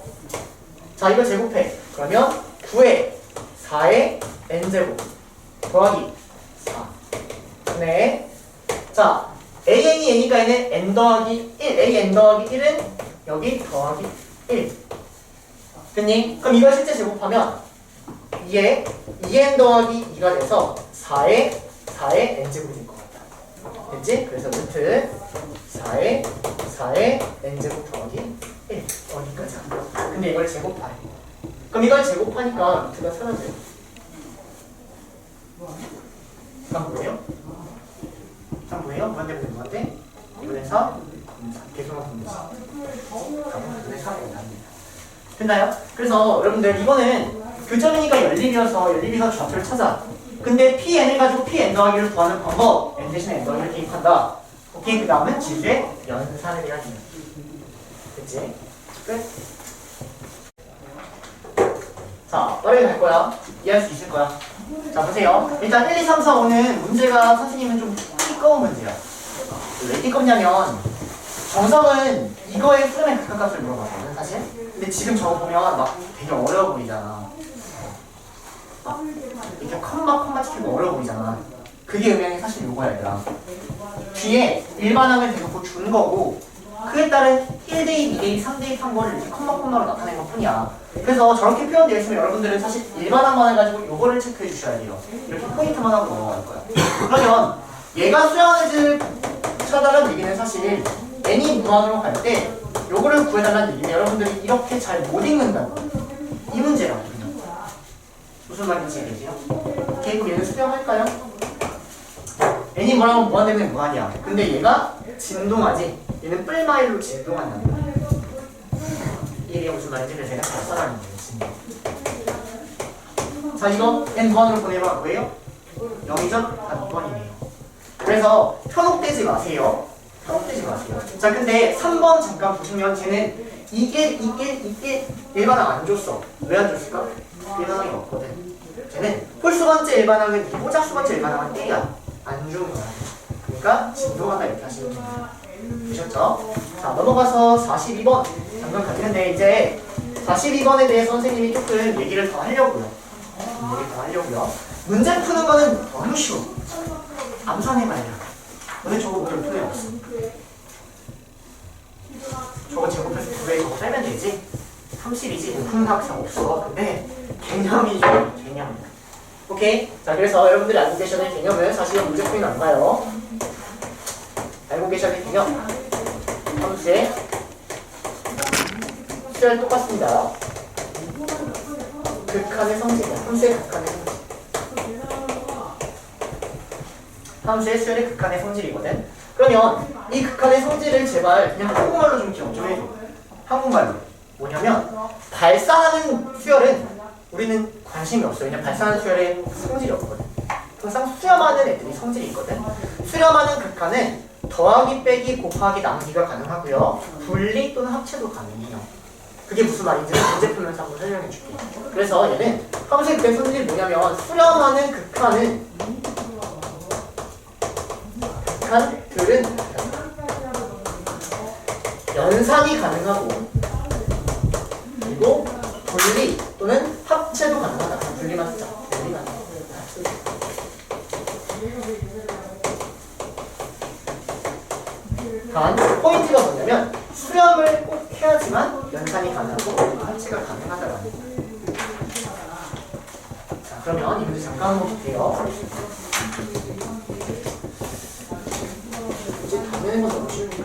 자 이거 제곱해. 그러면 9에 4의 n제곱 더하기 4. 네. 자, an이 n이니까 얘는 n 더하기 1, an 더하기 1은 여기 더하기 1. 됐니? 그럼 이걸 실제 제곱하면 2에 2n 더하기 2가 돼서 4의 n제곱이 될 것 같다. 됐지? 그래서 루트 4의 n제곱 더하기 1. 어디까지 한다. 근데 이걸 제곱하래. 그럼 이걸 제곱하니까 루트가 사라져요. 그럼 뭐예요? 그럼 뭐예요? 무한대 분의 무한대? 2분의 4? 계속만 분의 4. 답은 2분의 4가 됩니다. 됐나요? 그래서 여러분들 이거는 교점이니까 연립이어서 연립에서 좌표를 찾아. 근데 PN을 가지고 PN 더하기를 구하는 방법 N 대신에 N 더하기를 대입한다. 오케이? 그 다음은 지수의 연산에 대한 이유. 됐지? 끝? 자, 빠르게 갈 거야. 이해할 수 있을 거야. 자, 보세요. 일단 1, 2, 3, 4, 5는 문제가 선생님은 좀 띠꺼운 문제야. 왜 띠껍냐면 정석은 이거의 흐름의 극한값을 물어봤거든, 사실. 근데 지금 저거 보면 막 되게 어려워 보이잖아. 이렇게 컴마 치기가 어려워 보이잖아. 그게 의미하는 게 사실 요거야, 얘들아. 뒤에 일반항을 대놓고 준 거고 그에 따른 1대2, 2대2, 3대2 거를 이렇게 컴마로 나타낸 것 뿐이야. 그래서 저렇게 표현되어 있으면 여러분들은 사실 일반항만 해가지고 요거를 체크해 주셔야 돼요. 이렇게 포인트만 하고 넘어갈 거야. 그러면 얘가 수량을 찾아라는 얘기는 사실 n이 무한으로 갈 때 요거를 구해달라는 얘기는 여러분들이 이렇게 잘 못 읽는다고. 이 문제라고. 무슨 말인지 이해되세요? 오케이, 그럼 얘는 수량할까요? n이 뭐라면 무한되면 무한이야. 근데 얘가 진동하지. 얘는 뿔마일로 진동한다. 이게 무슨 말인지 제가 잘 써라는 거예요. 진동. 자, 이거 n 무한으로 보내봐 뭐예요? 0이죠? 단 2번이네요. 그래서 현혹되지 마세요. 현혹되지 마세요. 자, 근데 3번 잠깐 보시면 쟤는 이게 일반항 안 줬어. 왜 안 줬을까? 일반항이 없거든. 쟤는 홀수 번째 일반항은 2고 짝수 번째 일반항은 1이야. 안 주는 거야. 그러니까 진동한다 이렇게 하시면 됩니다. 보셨죠? 자, 넘어가서 42번 잠깐 가는데 이제 42번에 대해서 선생님이 조금 얘기를 더 하려고요. 문제 푸는 거는 너무 쉬워. 암산해봐야 돼. 근데 저거 문제 풀이 없어. 저거 제곱해서 9에 저거 빼면 되지? 30이지? 푸는 학생 없어. 근데 개념이 좀 개념. 오케이? 자, 그래서 여러분들이 알고 계셔야 될 개념은 사실은 문제 풀이는 안 가요. 알고 계셔야 될 개념. 함수의 수열 똑같습니다. 극한의 성질이야. 함수의 극한의 성질. 함수의 수열의 극한의 성질이거든. 그러면 이 극한의 성질을 제발 그냥 한국말로 좀 기억 좀 해줘. 한국말로. 뭐냐면 발산하는 수열은 우리는 관심이 없어요. 왜냐면 발산하는 수열에 성질이 없거든. 항상 수렴하는 애들이 성질이 있거든. 수렴하는 극한은 더하기, 빼기, 곱하기, 나누기가 가능하고요. 분리 또는 합체도 가능해요. 그게 무슨 말인지는 문제 풀면서 한번 설명해 줄게. 그래서 얘는 함수의 극한의 성질이 뭐냐면 수렴하는 극한은 극한들은 연산이 가능하고 그리고 분리 또는 합체도 가능하다. 분리만 쓰자. 분리만 쓰자. 단 포인트가 뭐냐면 수렴을 꼭 해야지만 연산이 가능하고 합체가 가능하다라는 거예요. 자, 그러면 이 문제 잠깐 한번 볼게요. 이제 다 내는 건 너무 쉬우니까.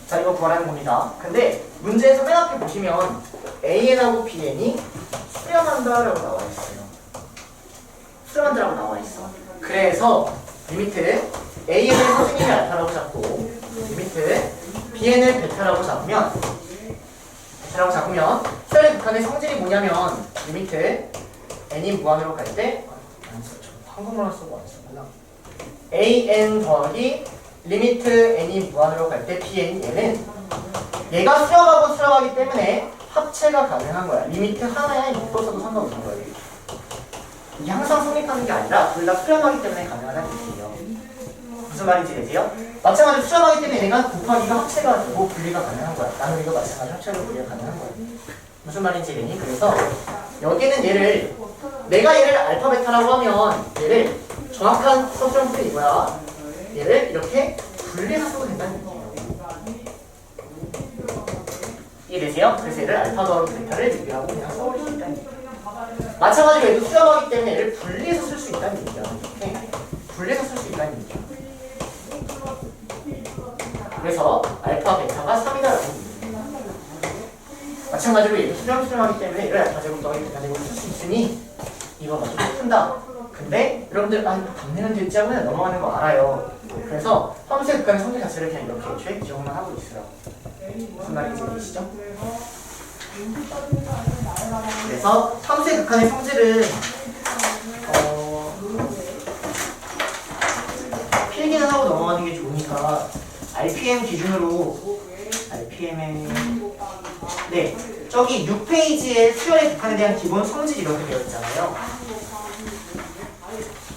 자, 이거 구하라는 겁니다. 근데 문제에서 맨 앞에 보시면 AN하고 BN이 수렴한다라고 나와 있어요. 수렴한다라고 나와 있어. 그래서 리미트 AN을 선생님이 알파라고 잡고 리미트 BN을 베타라고 잡으면 수열의 극한의 성질이 뭐냐면 리미트 N이 무한으로 갈 때 한국말로 쓰고 안 썼구나. AN 더하기 리미트 N이 무한으로 갈 때 BN 얘는 얘가 수렴하고 수렴하기 때문에 합체가 가능한 거야. 리미트 하나에 묶어서도 상관없는 거예요. 이게 항상 성립하는 게 아니라 둘 다 수렴하기 때문에 가능하다는 얘기예요. 무슨 말인지 되세요? 마찬가지로 수렴하기 때문에 얘가 곱하기가 합체가 되고 분리가 가능한 거야. 나누기가 마찬가지로 합체로 분리가 가능한 거야. 무슨 말인지 되니? 그래서 여기는 얘를 내가 얘를 알파 베타라고 하면 얘를 정확한 서술형식이 이거야. 얘를 이렇게 분리해서 써도 된다는 얘기예요. 이해되세요? 그래서 얘를 알파 더하기 베타를 비교하고 그냥 써버릴 수 있다는 얘기예요. 마찬가지로 얘도 수렴하기 때문에 얘를 분리해서 쓸 수 있다는 얘기야. 이렇게 분리해서 쓸 수 있다는 얘기야. 그래서 알파 베타가 3이다라고 얘기해요. 마찬가지로 얘도 수렴하기 때문에 얘를 알파 제곱 더하기 베타 제곱을 쓸 수 있으니 이거 가지고 푼다. 근데 여러분들 답내는 됐지 하면 넘어가는 거 알아요. 그래서 함수의 극한의 성질 자체를 그냥 이렇게 애초에 기억만 하고 있어요. 무슨 말인지 이해되시죠? 그래서 함수의 극한의 성질은 필기는 하고 넘어가는 게 좋으니까 RPM 기준으로 RPM에 네 저기 6페이지에 수열의 극한에 대한 기본 성질 이렇게 되어 있잖아요.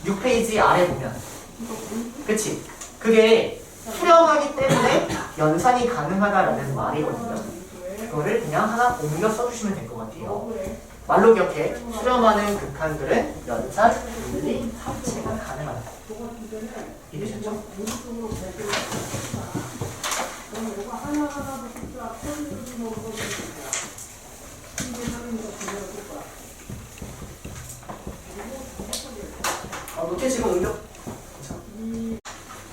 6페이지 아래 보면 그치? 그게 수렴하기 때문에 연산이 가능하다라는 말이거든요. 그거를 그냥 하나 옮겨 써주시면 될 것 같아요. 말로 기억해. 수렴하는 극한들은 연산, 분리, 합체가 가능하다. 이해되셨죠? 노트 지금 옮겨.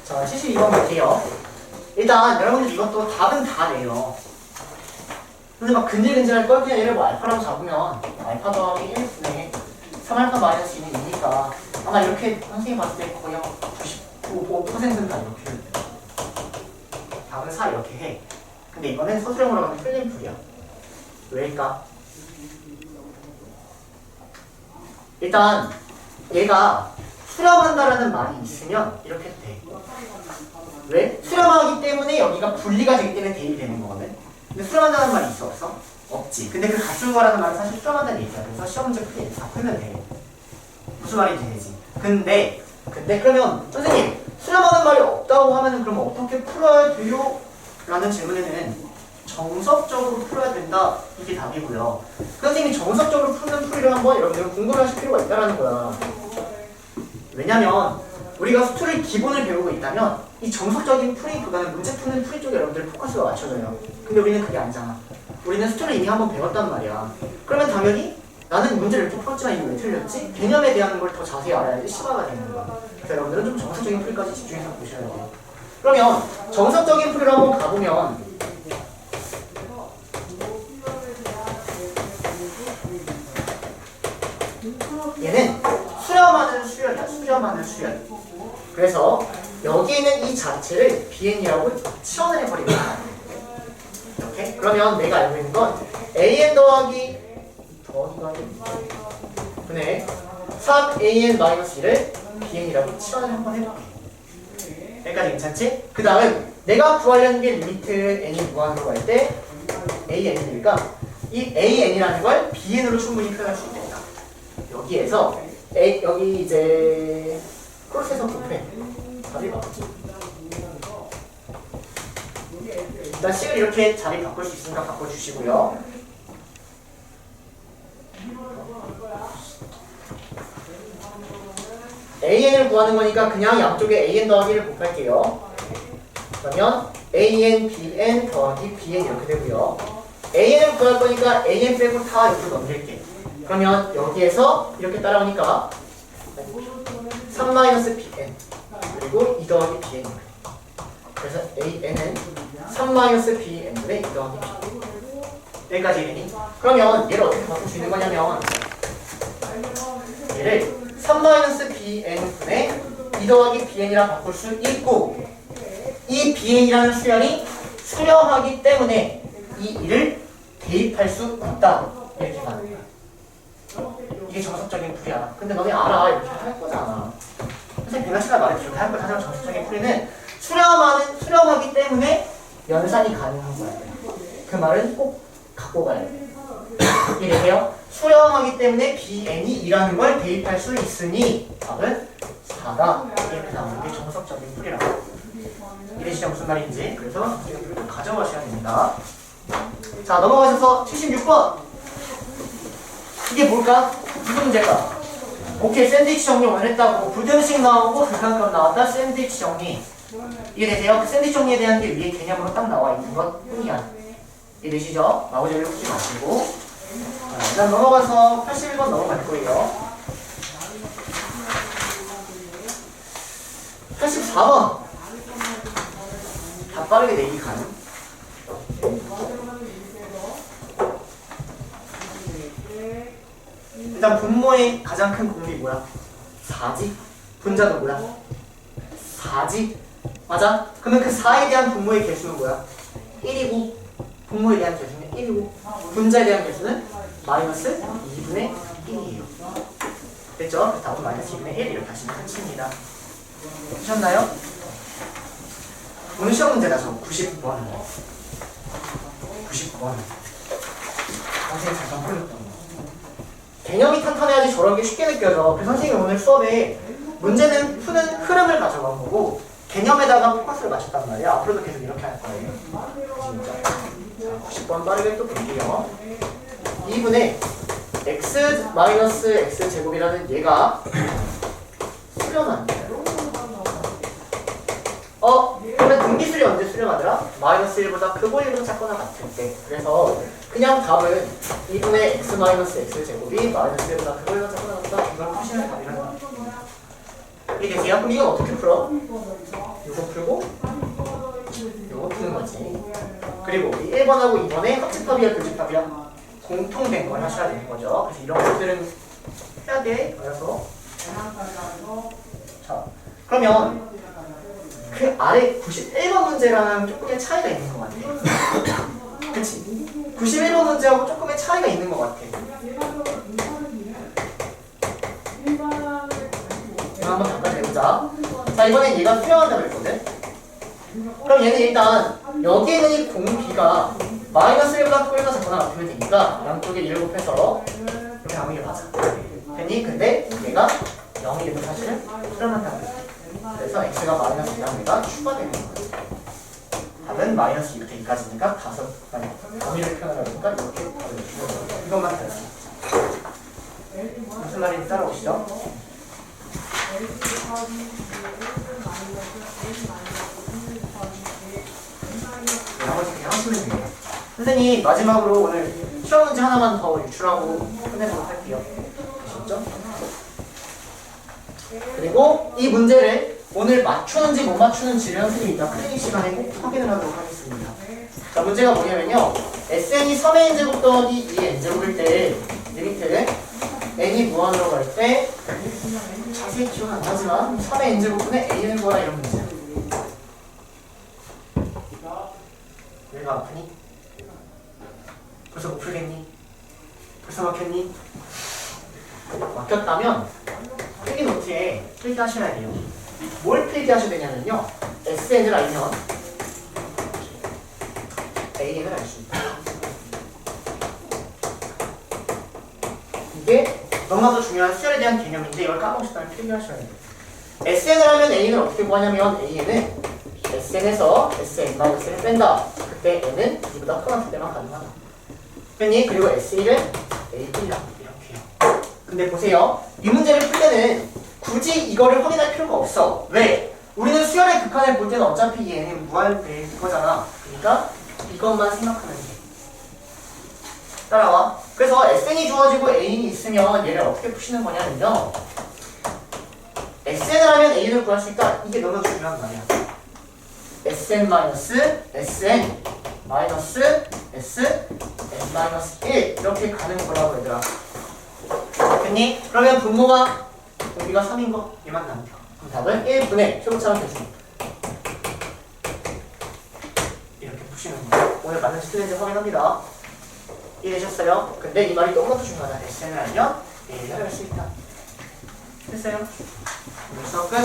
자, 72번 볼게요. 일단 여러분들 이것도 답은 다 내요. 근데 막 근질근질할 걸 그냥 얘를 뭐 알파라고 잡으면 알파 더하기 1분의 3알파 마이너스 1이 2니까 아마 이렇게 선생님이 봤을 때 거의 95%는 다 이렇게 해요. 답은 4 이렇게 해. 근데 이거는 서술형으로 가면 틀린 풀이야. 왜일까? 일단 얘가 수렴한다라는 말이 있으면 이렇게 돼. 왜? 수렴하기 때문에 여기가 분리가 되기 때문에 대입이 되는 거거든. 근데 수렴한다는 말이 있어 없어? 없지. 근데 그 갖춘 거라는 말은 사실 수렴한다는 얘기야. 그래서 시험 문제 풀 때 다 풀면 돼. 무슨 말인지 되지. 근데 그러면 선생님 수렴하는 말이 없다고 하면은 그럼 어떻게 풀어야 돼요? 라는 질문에는 정석적으로 풀어야 된다. 이게 답이고요. 선생님이 정석적으로 푸는 풀이를 한번 여러분들 공부를 하실 필요가 있다는 거야. 왜냐면 우리가 수투를 기본을 배우고 있다면 이 정석적인 풀이보다는 문제 푸는 풀이 쪽에 여러분들 포커스가 맞춰져요. 근데 우리는 그게 아니잖아. 우리는 수투를 이미 한번 배웠단 말이야. 그러면 당연히 나는 문제를 이렇게 풀었지만 이게 왜 틀렸지? 개념에 대한 걸 더 자세히 알아야지 심화가 되는 거야. 그래서 여러분들은 좀 정석적인 풀이까지 집중해서 보셔야 돼요. 그러면 정석적인 풀이로 한번 가보면 얘는 수렴하는 수열이야. 수렴하는 수열. 그래서 여기 있는 이 자체를 BN이라고 치환을 해버립니다. 이렇게. 그러면 내가 알고 있는 건 AN 더하기 분의 3AN-1을 BN이라고 치환을 한번 해볼게. 여기까지 괜찮지? 그 다음 내가 구하려는 게 리미트 n이 무한으로 갈 때 AN이니까 이 AN이라는 걸 BN으로 충분히 표현할 수 있겠다. 여기에서 여기 이제 크로스해서 곱해. 자리 바꾸지. 일단 식을 이렇게 자리 바꿀 수 있으니까 바꿔주시고요. AN을 구하는 거니까 그냥 양쪽에 AN 더하기를 곱할게요. 그러면 AN, BN 더하기 BN 이렇게 되고요. AN을 구할 거니까 AN 빼고 다 여기로 넘길게. 그러면 여기에서 이렇게 따라오니까 3-BN 그리고 2 더하기 BN. 그래서 AN은 3-BN분의 2 더하기 BN. 여기까지 되니? 그러면 얘를 어떻게 바꿀 수 있는 거냐면 얘를 3-BN분의 2 더하기 BN이라 바꿀 수 있고 이 BN이라는 수열이 수렴하기 때문에 이 1을 대입할 수 없다. 이렇게 가는 거야. 이게 정석적인 풀이야. 근데 너네 알아. 이렇게 할 거잖아. 선생님 백날 씨가 말했죠. 이렇게 할 거잖아. 하지만 정석적인 풀이는 수렴하기 때문에 연산이 가능한 거야. 그 말은 꼭 갖고 가야 돼. 이래요. 수렴하기 때문에 BN이 2라는 걸 대입할 수 있으니 답은 4다. 이렇게 나오는 게 정석적인 풀이라고. 이해되시죠? 무슨 말인지. 그래서 이걸 좀 가져가셔야 됩니다. 자, 넘어가셔서 76번. 이게 뭘까? 무슨 문제일까? 오케이, 샌드위치 정리 오늘 했다고. 불등식 나오고 극한값 나왔다. 샌드위치 정리. 이해되세요? 그 샌드위치 정리에 대한 게 위에 개념으로 딱 나와 있는 것 뿐이야. 이해되시죠? 나머지를 푸지 마시고. 자, 일단 넘어가서 81번 넘어갈 거예요. 84번. 다 빠르게 내기 가능. 일단 분모의 가장 큰 공식이 뭐야? 4지? 분자는 뭐야? 4지? 맞아? 그러면 그 4에 대한 분모의 개수는 뭐야? 1이고 분모에 대한 개수는 1이고 분자에 대한 개수는 마이너스 2분의 1이에요. 됐죠? 답은 마이너스 2분의 1 이렇게 하시면 끝입니다. 하셨나요? 오늘 시험 문제다. 저 99번. 99번. 선생님 잠깐 풀렸던 거. 개념이 탄탄해야지 저런 게 쉽게 느껴져. 그래서 선생님이 오늘 수업에 문제는 푸는 흐름을 가져간 거고 개념에다가 포커스를 맞췄단 말이야. 앞으로도 계속 이렇게 할 거예요. 진짜. 자, 90번 빠르게 또 볼게요. 2분의 x 마이너스 x 제곱이라는 얘가 수렴한 거예요. 그러면 등기술이 언제 수렴하더라? 마이너스 1보다 크고 1보다 작거나 같을 때. 그래서 그냥 답은 2분의 x 마이너스 x 제곱이 마이너스 1보다 크고 1보다 작거나 같다. 이걸 푸시면 답이란 거야. 이해되세요? 그럼 이건 어떻게 풀어? 이거 풀고 이거 푸는 거지. 그리고 이 1번하고 2번에 합집합이야 교집합이야? 공통된 걸 하셔야 되는 거죠. 그래서 이런 것들은 해야 돼. 그래서 자, 그러면 그 아래 91번 문제랑 조금의 차이가 있는 것 같아. 그치? 91번 문제하고 조금의 차이가 있는 것 같아. 이거 한번 잠깐 해보자. 자, 이번엔 얘가 수렴한다고 했거든? 그럼 얘는 일단 여기에 있는 이 공비가 마이너스 1보다 크거나 작거나 같으면 되니까 양쪽에 1 곱해서 이렇게 나오는 게 맞아. 됐니? 근데 얘가 0이 되면 사실은 수렴한다고 했어. 그래서 x가 마이너스 2랑 얘가 추가되는 거예요. 답은 마이너스 2부터 2까지니까 범위를 표현하려니까 이렇게 이것만 다르지. 무슨 말인지 따라오시죠? 나머지 그냥 하시면 돼요. 선생님 마지막으로 오늘 시험 문제 하나만 더 유출하고 끝내도록 할게요. 아셨죠? 그리고 이 문제를 오늘 맞추는지 못 맞추는지를 선생님이 이따 클리닉 시간에 꼭 확인을 하도록 하겠습니다. 자, 문제가 뭐냐면요. SN이 3의 n제곱 더하기 2의 n제곱일 때 리미트 n이 무한으로 갈 때 자세히 기억은 안 나지만 3의 n제곱분의 a는 거라 이런 문제야. 뇌가 아프니? 벌써 못 풀겠니? 벌써 막혔니? 막혔다면 필기 노트에 필기하셔야 돼요. 뭘 필기하셔야 되냐면요. SN을 알면 AN을 알 수 있다. 이게 너무나도 중요한 수열에 대한 개념인데 이걸 까먹으셨다면 필기하셔야 돼요. SN을 하면 AN을 어떻게 구하냐면 AN은 SN에서 SN-N을 뺀다. 그때 N은 이보다 커졌을 때만 가능하다. 뺐니? 그리고 S1은 A1이다. 이렇게요. 근데 보세요. 이 문제를 풀 때는 굳이 이거를 확인할 필요가 없어. 왜? 우리는 수열의 극한을 볼 때는 어차피 얘는 무한대일 거잖아. 그러니까 이것만 생각하면 돼. 따라와. 그래서 SN이 주어지고 A인이 있으면 얘를 어떻게 푸시는 거냐면요. SN을 하면 A를 구할 수 있다. 이게 너무 중요한 말이야. SN 마이너스 SN 마이너스 SN-1 이렇게 가는 거라고 얘들아. 됐니? 그러면 분모가 여기가 3인 거 얘만 남겨. 그럼 답은 1분의 최고차원 대수. 이렇게 푸시는 거예요. 오늘 맞는지 틀린지 확인합니다. 이해되셨어요? 근데 이 말이 너무나도 중요하다. SN을 알면 A를 할 수 있다. 됐어요? 오늘 수업 끝.